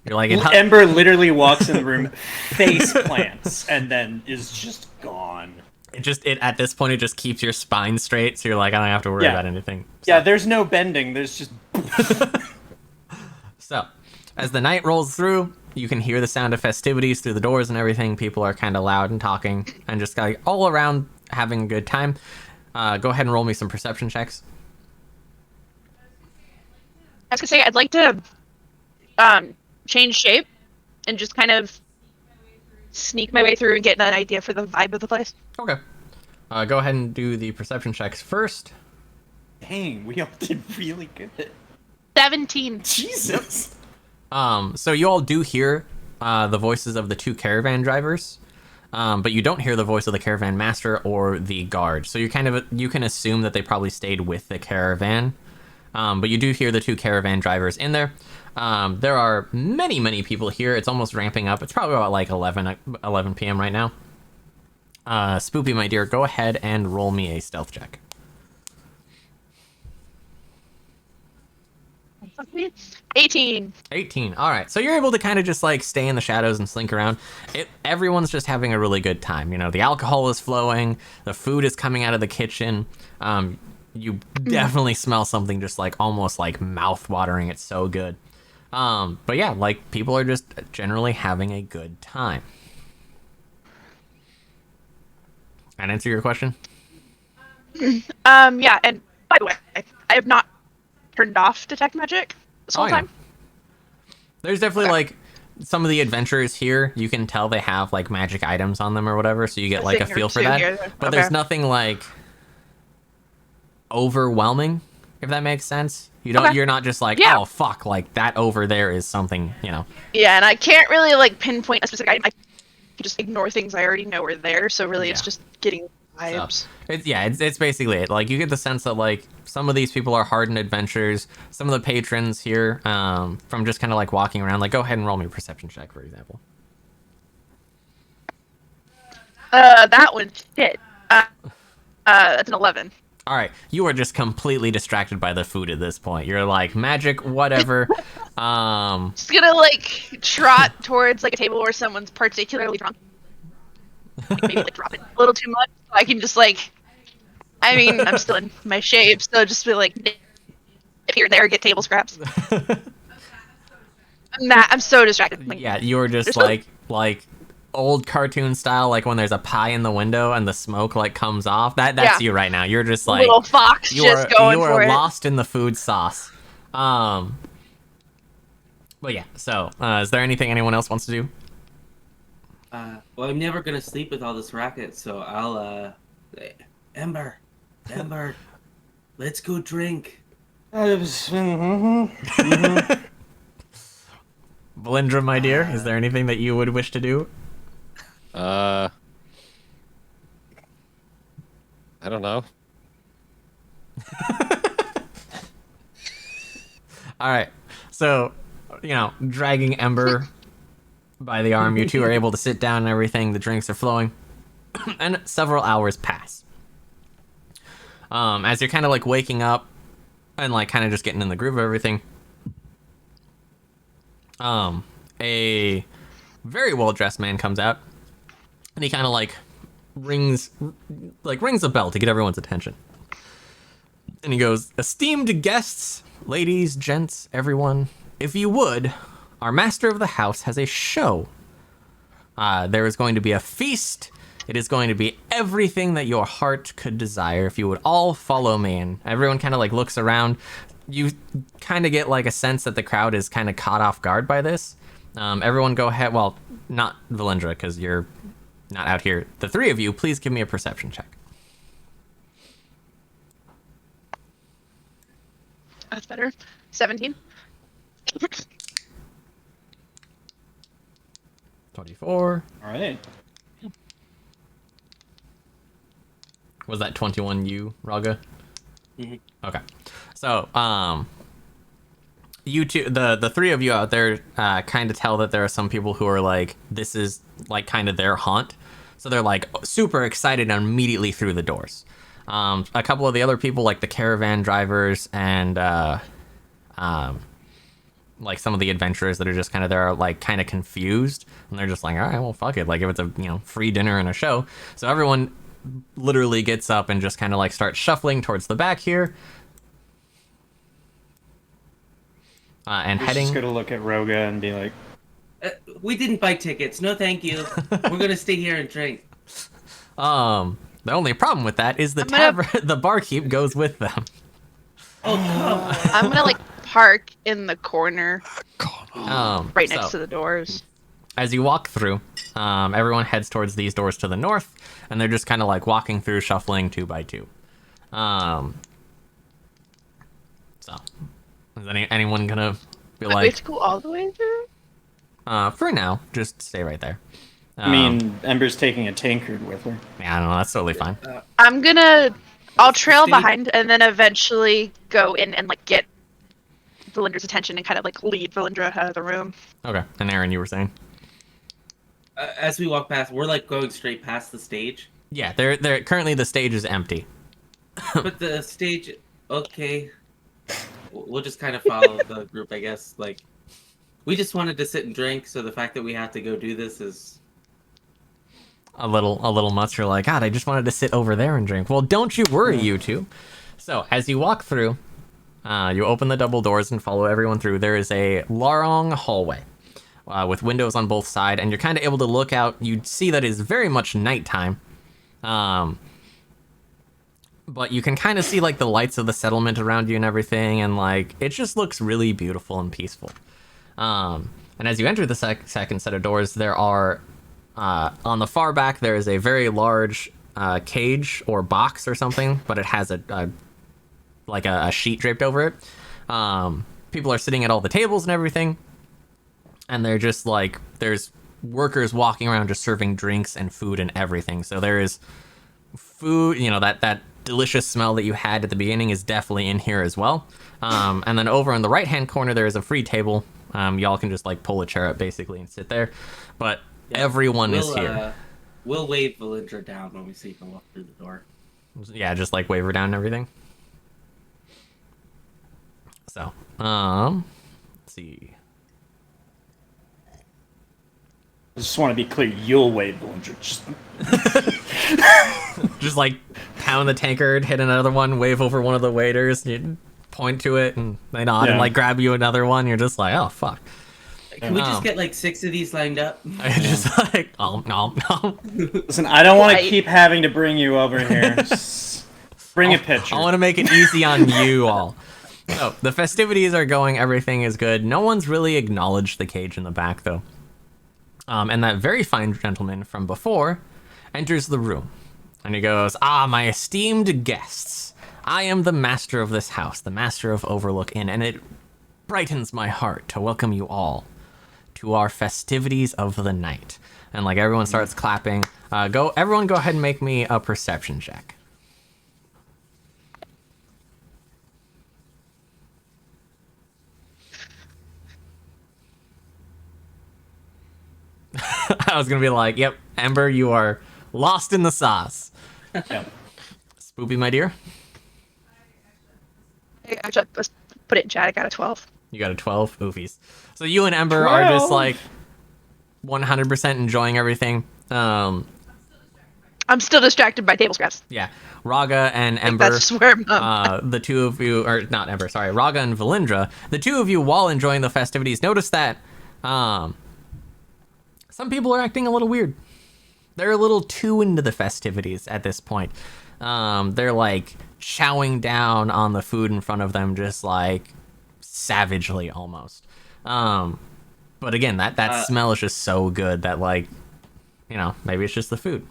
Speaker 1: You're like,
Speaker 3: Ember literally walks in the room, face plants, and then is just gone.
Speaker 1: It at this point, it just keeps your spine straight, so you're like, I don't have to worry about anything. So.
Speaker 3: Yeah, there's no bending, there's just...
Speaker 1: So, as the night rolls through, you can hear the sound of festivities through the doors and everything. People are kind of loud and talking, and just like all around having a good time. Go ahead and roll me some perception checks.
Speaker 4: I was gonna say, I'd like to change shape and just kind of sneak my way through and get an idea for the vibe of the place.
Speaker 1: Okay. Go ahead and do the perception checks first.
Speaker 3: Dang, we all did really good.
Speaker 4: 17.
Speaker 3: Jesus!
Speaker 1: So you all do hear the voices of the 2 caravan drivers, but you don't hear the voice of the caravan master or the guard. So you can assume that they probably stayed with the caravan, but you do hear the 2 caravan drivers in there. There are many people here. It's almost ramping up. It's probably about like 11 p.m. right now. Spoopy, my dear, go ahead and roll me a stealth check.
Speaker 4: 18.
Speaker 1: 18. All right. So you're able to kind of just like stay in the shadows and slink around. Everyone's just having a really good time. The alcohol is flowing. The food is coming out of the kitchen. You definitely smell something just like almost like mouth-watering. It's so good. But yeah, like people are just generally having a good time. That answer your question?
Speaker 4: Yeah, and by the way, I have not turned off detect magic this whole time.
Speaker 1: There's definitely like some of the adventurers here, you can tell they have like magic items on them or whatever, so you get like a feel for that. But there's nothing like overwhelming, if that makes sense. You're not just like, oh fuck, like that over there is something,
Speaker 4: Yeah, and I can't really like pinpoint a specific item. I can just ignore things I already know are there, so really it's just getting vibes.
Speaker 1: So, it's basically it. Like you get the sense that like some of these people are hardened adventurers. Some of the patrons here, from just kind of like walking around, like go ahead and roll me a perception check, for example.
Speaker 4: That one shit. That's an 11.
Speaker 1: All right, you are just completely distracted by the food at this point. You're like, magic, whatever.
Speaker 4: Just gonna like trot towards like a table where someone's particularly drunk. Like, maybe like drop it a little too much, so I can just like. I mean, I'm still in my shape, so just be like, nip here and there, get table scraps. I'm so distracted. Like,
Speaker 1: yeah, you're just like old cartoon style, like when there's a pie in the window and the smoke like comes off. That's you right now. You're just like
Speaker 4: little fox just going for it.
Speaker 1: You are lost in the food sauce. But yeah. So, is there anything anyone else wants to do?
Speaker 5: Well, I'm never gonna sleep with all this racket, so I'll Ember, let's go drink.
Speaker 1: Valindra, my dear, is there anything that you would wish to do?
Speaker 2: I don't know.
Speaker 1: All right. So, dragging Ember by the arm, you two are able to sit down and everything. The drinks are flowing. And several hours pass. As you're kind of like waking up and like kind of just getting in the groove of everything, A very well-dressed man comes out, and he kind of like rings a bell to get everyone's attention. And he goes, "Esteemed guests, ladies, gents, everyone, if you would, our master of the house has a show. There is going to be a feast. It is going to be everything that your heart could desire. If you would all follow me." And everyone kind of like looks around. You kind of get like a sense that the crowd is kind of caught off guard by this. Everyone go ahead. Well, not Valindra, because you're not out here. The three of you, please give me a perception check.
Speaker 4: That's better. 17.
Speaker 1: 24.
Speaker 3: All right.
Speaker 1: Was that 21 you, Raga?
Speaker 5: Mm-hmm.
Speaker 1: Okay. So, you two, the three of you out there kind of tell that there are some people who are like, this is like kind of their haunt. So they're like super excited and immediately through the doors. A couple of the other people, like the caravan drivers and like some of the adventurers that are just kind of there, are like kind of confused, and they're just like, all right, well, fuck it. Like if it's a free dinner and a show, so everyone literally gets up and just kind of like starts shuffling towards the back here, and
Speaker 3: We're
Speaker 1: heading.
Speaker 3: just gonna look at Roga and be like,
Speaker 5: We didn't buy tickets. No, thank you. We're gonna stay here and drink.
Speaker 1: The only problem with that is the the barkeep goes with them.
Speaker 5: Oh no!
Speaker 4: I'm gonna like park in the corner, right next
Speaker 1: So,
Speaker 4: to the doors.
Speaker 1: as you walk through, everyone heads towards these doors to the north, and they're just kind of like walking through, shuffling 2 by 2. So, is anyone gonna be
Speaker 4: We have
Speaker 1: like,
Speaker 4: to go all the way through?
Speaker 1: for now, just stay right there?
Speaker 3: I mean, Ember's taking a tankard with her.
Speaker 1: Yeah, I don't know, that's totally fine.
Speaker 4: I'll trail
Speaker 5: Steve?
Speaker 4: behind and then eventually go in and like get Valindra's attention and kind of like lead Valindra out of the room.
Speaker 1: Okay, and Aaron, you were saying?
Speaker 5: As we walk past, we're like going straight past the stage.
Speaker 1: Yeah, they're currently the stage is empty.
Speaker 5: But the stage, okay. We'll just kind of follow the group, I guess. Like, we just wanted to sit and drink, so the fact that we have to go do this is...
Speaker 1: A little much. You're like, God, I just wanted to sit over there and drink. Well, don't you worry, you two. So as you walk through, you open the double doors and follow everyone through. There is a long hallway with windows on both sides, and you're kind of able to look out. You see that it's very much nighttime, but you can kind of see like the lights of the settlement around you and everything, and like it just looks really beautiful and peaceful. And as you enter the second set of doors, there are on the far back, there is a very large cage or box or something, but it has a sheet draped over it. People are sitting at all the tables and everything, and they're just like, there's workers walking around just serving drinks and food and everything. So there is food, that delicious smell that you had at the beginning is definitely in here as well. And then over in the right hand corner, there is a free table. Y'all can just like pull a chair up basically and sit there, but everyone is here.
Speaker 5: We'll wave Valindra down when we see her walk through the door.
Speaker 1: Yeah, just like wave her down and everything. So, let's see.
Speaker 3: I just want to be clear, you'll wave Valindra.
Speaker 1: Just like pound the tankard, hit another one, wave over one of the waiters, you point to it, and they nod and like grab you another one. You're just like, oh fuck.
Speaker 5: Can we just get like 6 of these lined up?
Speaker 1: Just like, no.
Speaker 3: Listen, I don't want to keep having to bring you over here. Just bring a picture.
Speaker 1: I want to make it easy on you all. So, the festivities are going, everything is good. No one's really acknowledged the cage in the back, though. And that very fine gentleman from before enters the room. And he goes, my esteemed guests. I am the master of this house, the master of Overlook Inn, and it brightens my heart to welcome you all to our festivities of the night. And like everyone starts clapping. Everyone go ahead and make me a perception check. I was gonna be like, yep, Ember, you are lost in the sauce.
Speaker 3: Yeah.
Speaker 1: Spoopy, my dear.
Speaker 4: Actually, let's put it in chat. I got a 12.
Speaker 1: You got a 12? Oofies. So you and Ember are just
Speaker 3: 12.
Speaker 1: like 100% enjoying everything.
Speaker 4: I'm still distracted by table scraps.
Speaker 1: Yeah. Raga and
Speaker 4: Like,
Speaker 1: Ember,
Speaker 4: that's just where I'm
Speaker 1: the two of you, or not Ember, sorry, Raga and Valindra, the two of you, while enjoying the festivities, notice that some people are acting a little weird. They're a little too into the festivities at this point. They're like chowing down on the food in front of them, just like savagely almost. But again, that smell is just so good that, like, you know, maybe it's just the food.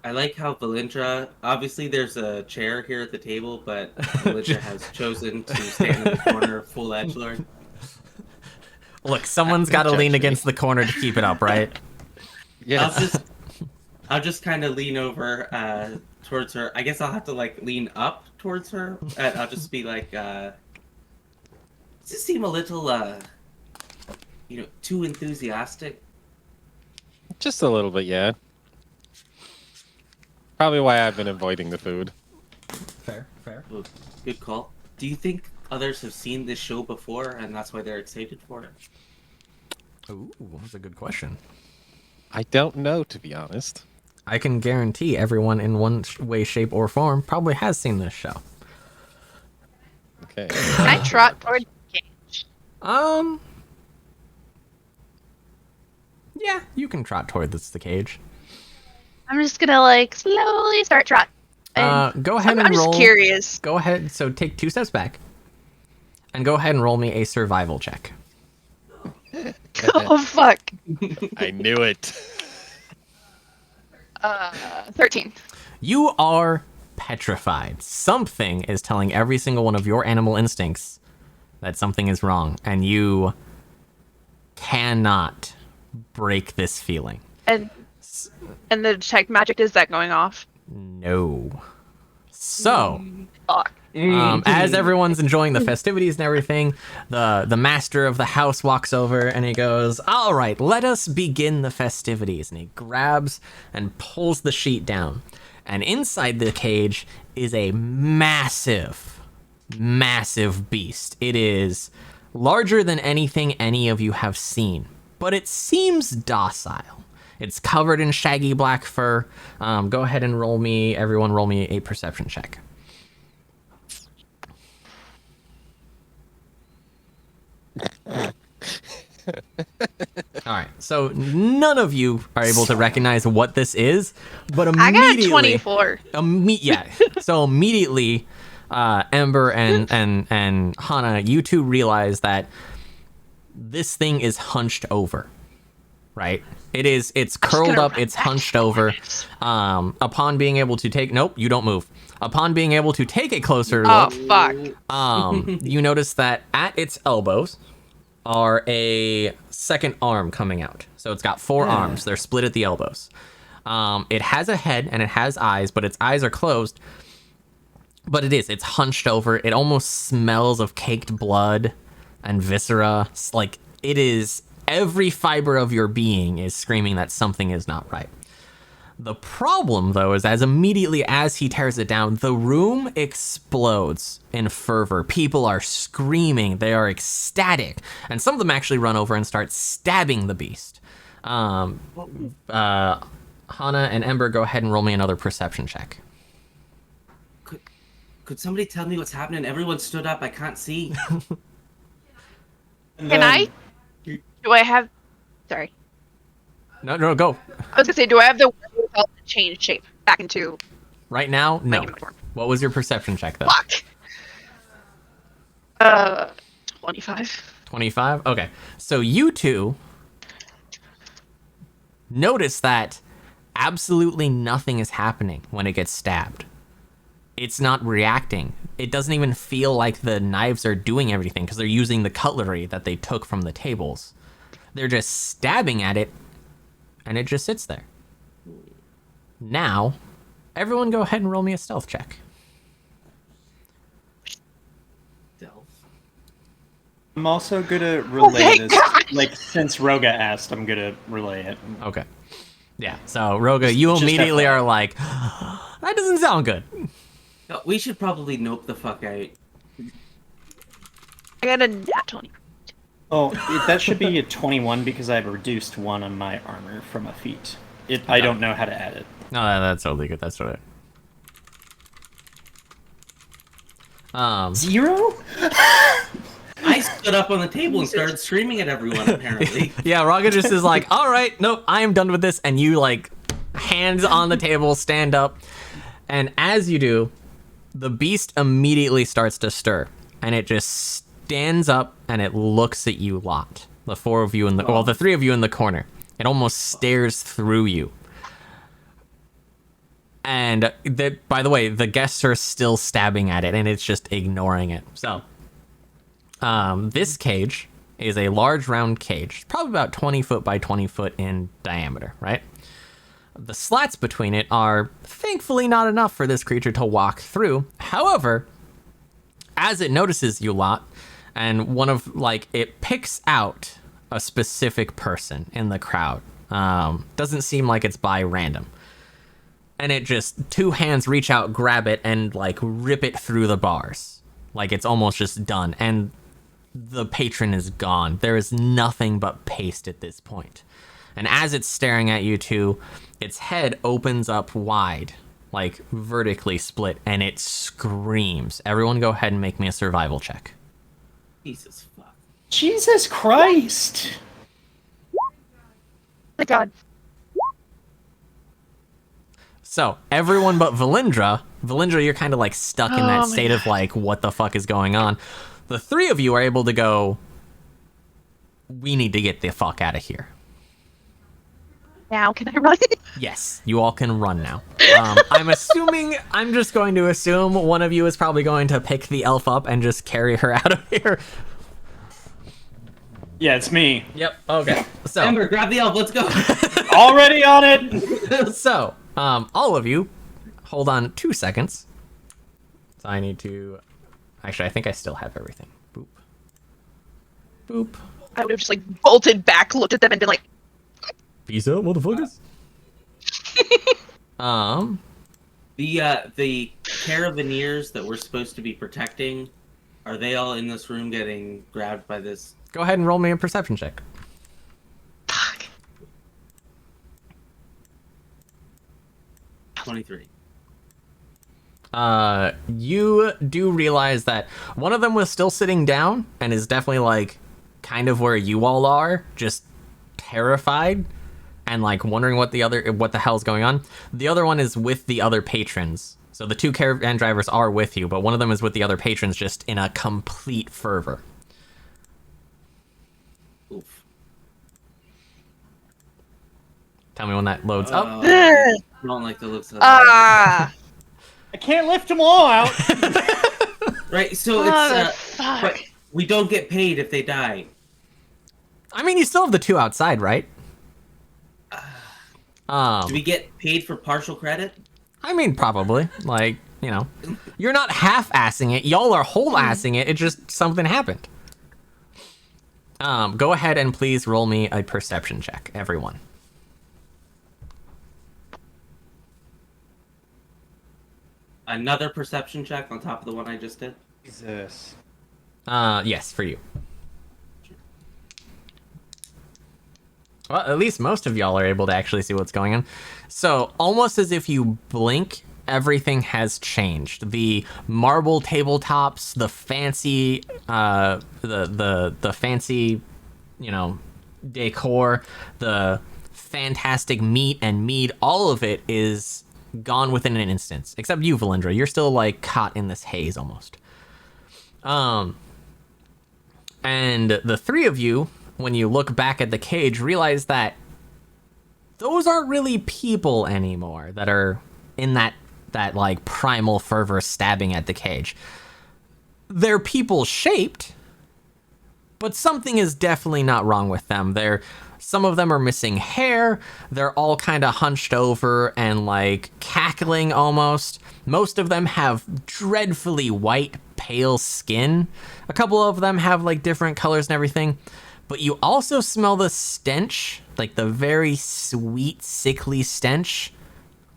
Speaker 5: I like how Valindra, obviously there's a chair here at the table, but Valindra has chosen to stand in the corner full edgelord.
Speaker 1: Look, someone's got to lean against the corner to keep it up, right?
Speaker 2: Yes.
Speaker 5: I'll just kind of lean over towards her. I guess I'll have to like lean up towards her. I'll just be like, does this seem a little, too enthusiastic?
Speaker 2: Just a little bit, yeah. Probably why I've been avoiding the food.
Speaker 1: Fair.
Speaker 5: Well, good call. Do you think others have seen this show before and that's why they're excited for it?
Speaker 1: Ooh, that's a good question.
Speaker 2: I don't know, to be honest.
Speaker 1: I can guarantee everyone in one way, shape, or form probably has seen this show.
Speaker 2: Okay.
Speaker 4: Can I trot toward the cage?
Speaker 1: Yeah, you can trot toward the cage.
Speaker 4: I'm just gonna like slowly start trot.
Speaker 1: Go ahead and
Speaker 4: I'm
Speaker 1: roll.
Speaker 4: just curious.
Speaker 1: Go ahead. So take 2 steps back, and go ahead and roll me a survival check.
Speaker 4: Oh fuck.
Speaker 2: I knew it.
Speaker 4: 13.
Speaker 1: You are petrified. Something is telling every single one of your animal instincts that something is wrong, and you cannot break this feeling.
Speaker 4: And the detect magic, is that going off?
Speaker 1: No. So,
Speaker 4: Fuck.
Speaker 1: as everyone's enjoying the festivities and everything, the master of the house walks over and he goes, "All right, let us begin the festivities." And he grabs and pulls the sheet down. And inside the cage is a massive, massive beast. It is larger than anything any of you have seen, but it seems docile. It's covered in shaggy black fur. Go ahead and everyone roll me a perception check. All right, so none of you are able to recognize what this is, but
Speaker 4: I
Speaker 1: immediately,
Speaker 4: got 24.
Speaker 1: So immediately, Ember and Hana, you two realize that this thing is hunched over, right? It's curled up, it's hunched over. Upon being able to take, nope, you don't move. Upon being able to take a closer look,
Speaker 4: fuck.
Speaker 1: you notice that at its elbows are a second arm coming out. So it's got 4 arms. They're split at the elbows. It has a head and it has eyes, but its eyes are closed. But it's hunched over. It almost smells of caked blood and viscera. It's like, it is, every fiber of your being is screaming that something is not right. The problem, though, is immediately as he tears it down, the room explodes in fervor. People are screaming. They are ecstatic. And some of them actually run over and start stabbing the beast. Hana and Ember, go ahead and roll me another perception check.
Speaker 5: Could somebody tell me what's happening? Everyone stood up. I can't see.
Speaker 4: Can I? Do I have... Sorry.
Speaker 1: No, go.
Speaker 4: I was gonna say, do I have the wherewithal to change shape back into...
Speaker 1: Right now, no.
Speaker 4: human form?
Speaker 1: What was your perception check, though?
Speaker 4: Fuck. 25.
Speaker 1: 25? Okay. So you two notice that absolutely nothing is happening when it gets stabbed. It's not reacting. It doesn't even feel like the knives are doing everything because they're using the cutlery that they took from the tables. They're just stabbing at it, and it just sits there. Now, everyone go ahead and roll me a stealth check.
Speaker 5: Delve.
Speaker 3: I'm also gonna relay this. Like, since Roga asked, I'm gonna relay it.
Speaker 1: Okay. Yeah, so Roga, you
Speaker 3: Just
Speaker 1: immediately
Speaker 3: FYI.
Speaker 1: are like, that doesn't sound good.
Speaker 5: No, we should probably nope the fuck out.
Speaker 4: I got a nat 20.
Speaker 3: Oh, that should be a 21 because I've reduced 1 on my armor from a feat. I don't know how to add it.
Speaker 1: No, that's totally good. That's all right.
Speaker 3: 0?
Speaker 5: I stood up on the table and started screaming at everyone, apparently.
Speaker 1: Yeah, Raga just is like, all right, nope, I am done with this. And you, like, hands on the table, stand up. And as you do, the beast immediately starts to stir. And it just stands up and it looks at you lot. The 4 of you in the, well, the 3 of you in the corner. It almost stares through you. And, by the way, the guests are still stabbing at it and it's just ignoring it. So, this cage is a large round cage, probably about 20 foot by 20 foot in diameter, right? The slats between it are thankfully not enough for this creature to walk through. However, as it notices you lot, and it picks out a specific person in the crowd. Doesn't seem like it's by random. And it just, 2 hands reach out, grab it, and like rip it through the bars. Like it's almost just done. And the patron is gone. There is nothing but paste at this point. And as it's staring at you two, its head opens up wide, like vertically split, and it screams. Everyone go ahead and make me a survival check.
Speaker 5: Jesus fuck.
Speaker 3: Jesus Christ!
Speaker 4: My God.
Speaker 1: So, everyone but Valindra, you're kind of like stuck in that
Speaker 4: Oh my
Speaker 1: state of like, what the fuck is going on? The 3 of you are able to go, we need to get the fuck out of here.
Speaker 4: Now can I run?
Speaker 1: Yes, you all can run now. I'm just going to assume one of you is probably going to pick the elf up and just carry her out of here.
Speaker 3: Yeah, it's me.
Speaker 1: Yep, okay. So,
Speaker 5: Ember, grab the elf, let's go.
Speaker 3: Already on it!
Speaker 1: so, all of you, hold on 2 seconds. So I need to, actually, I think I still have everything. Boop. Boop.
Speaker 4: I would have just like bolted back, looked at them, and been like,
Speaker 1: Peace out, motherfuckers.
Speaker 5: The carabineers that we're supposed to be protecting, are they all in this room getting grabbed by this?
Speaker 1: Go ahead and roll me a perception check.
Speaker 4: fuck.
Speaker 5: 23.
Speaker 1: You do realize that one of them was still sitting down and is definitely like kind of where you all are, just terrified and like wondering what the hell's going on. The other one is with the other patrons. So the 2 caravan drivers are with you, but one of them is with the other patrons just in a complete fervor.
Speaker 5: Oof.
Speaker 1: Tell me when that loads up.
Speaker 5: I don't like the looks of that.
Speaker 4: Ah.
Speaker 3: I can't lift them all out!
Speaker 5: Right, so
Speaker 4: Fuck.
Speaker 5: but we don't get paid if they die.
Speaker 1: I mean, you still have the 2 outside, right?
Speaker 5: Do we get paid for partial credit?
Speaker 1: I mean, probably. Like, you know, you're not half-assing it. Y'all are whole-assing it. It just, something happened. Go ahead and please roll me a perception check, everyone.
Speaker 5: Another perception check on top of the one I just did?
Speaker 3: Jesus.
Speaker 1: Yes, for you. Well, at least most of y'all are able to actually see what's going on. So, almost as if you blink, everything has changed. The marble tabletops, the fancy, the fancy, you know, decor, the fantastic meat and mead, all of it is gone within an instant. Except you, Valindra. You're still, like, caught in this haze, almost. And the 3 of you, when you look back at the cage, realize that those aren't really people anymore that are in that like primal fervor stabbing at the cage. They're people shaped, but something is definitely not wrong with them. Some of them are missing hair. They're all kind of hunched over and like cackling almost. Most of them have dreadfully white, pale skin. A couple of them have like different colors and everything. But you also smell the stench, like the very sweet, sickly stench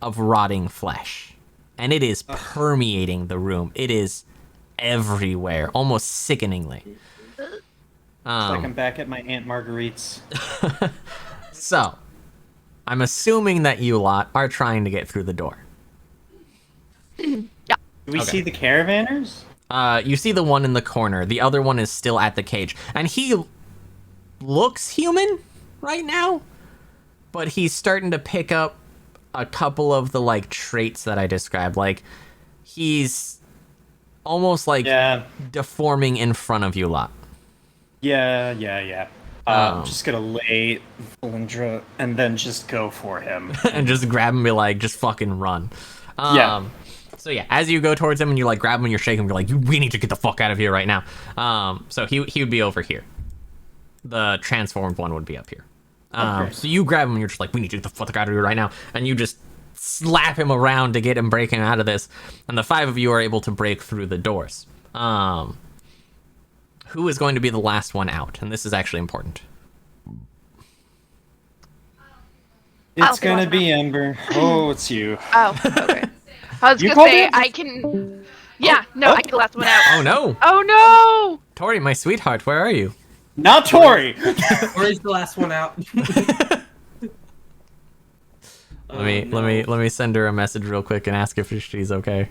Speaker 1: of rotting flesh. And it is permeating the room. It is everywhere, almost sickeningly.
Speaker 3: It's like I'm back at my Aunt Marguerite's.
Speaker 1: So, I'm assuming that you lot are trying to get through the door.
Speaker 3: Do we
Speaker 1: Okay.
Speaker 3: see the caravanners?
Speaker 1: You see the one in the corner. The other one is still at the cage. And he looks human right now, but he's starting to pick up a couple of the, like, traits that I described. Like, he's almost, like, deforming in front of you lot.
Speaker 3: Yeah. I'm just gonna lay Valindra and then just go for him.
Speaker 1: And just grab him and be like, just fucking run.
Speaker 3: Yeah.
Speaker 1: So yeah, as you go towards him and you like grab him and you're shaking him, you're like, we need to get the fuck out of here right now. So he would be over here. The transformed one would be up here.
Speaker 3: Okay.
Speaker 1: So you grab him and you're just like, we need to get the fuck out of here right now. And you just slap him around to get him breaking out of this. And the 5 of you are able to break through the doors. Who is going to be the last one out? And this is actually important.
Speaker 3: It's gonna be Ember. Oh, it's you.
Speaker 4: Oh, okay. I was
Speaker 3: You
Speaker 4: gonna
Speaker 3: called
Speaker 4: say
Speaker 3: it?
Speaker 4: I can. Yeah, no, I get the last one out.
Speaker 1: Oh no!
Speaker 4: Oh
Speaker 1: Tori, my sweetheart, where are you?
Speaker 3: Not Tori!
Speaker 5: Or is the last one out?
Speaker 1: Let me send her a message real quick and ask if she's okay.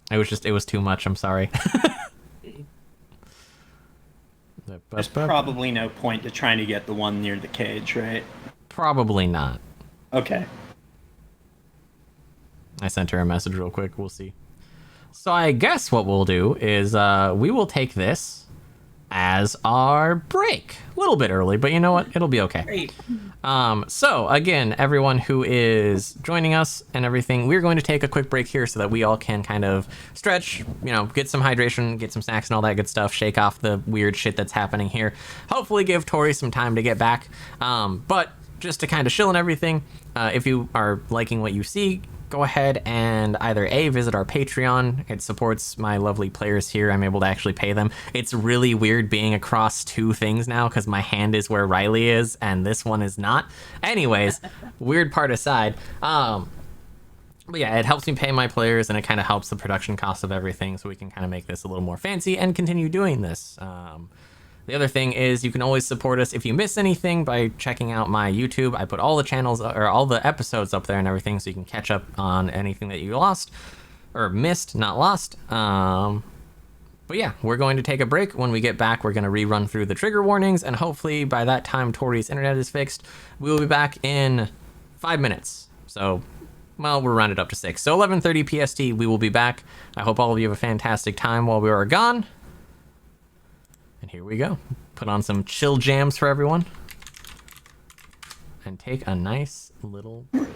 Speaker 1: It was too much, I'm sorry.
Speaker 3: There's probably no point to trying to get the one near the cage, right?
Speaker 1: Probably not.
Speaker 3: Okay.
Speaker 1: I sent her a message real quick, we'll see. So I guess what we'll do is we will take this as our break. A little bit early, but you know what? It'll be okay.
Speaker 5: Great.
Speaker 1: So again, everyone who is joining us and everything, we're going to take a quick break here so that we all can kind of stretch, you know, get some hydration, get some snacks and all that good stuff, shake off the weird shit that's happening here. Hopefully give Tori some time to get back. But just to kind of chill and everything, if you are liking what you see, go ahead and either visit our Patreon. It supports my lovely players here. I'm able to actually pay them. It's really weird being across 2 things now because my hand is where Riley is and this one is not. Anyways, weird part aside. But yeah, it helps me pay my players and it kind of helps the production cost of everything so we can kind of make this a little more fancy and continue doing this. The other thing is you can always support us if you miss anything by checking out my YouTube. I put all the channels or all the episodes up there and everything so you can catch up on anything that you lost or missed, not lost. But yeah, we're going to take a break. When we get back, we're going to rerun through the trigger warnings and hopefully by that time Tori's internet is fixed. We will be back in 5 minutes. So, well, we'll round it up to 6. So 11:30 PST, we will be back. I hope all of you have a fantastic time while we are gone. And here we go. Put on some chill jams for everyone. And take a nice little break.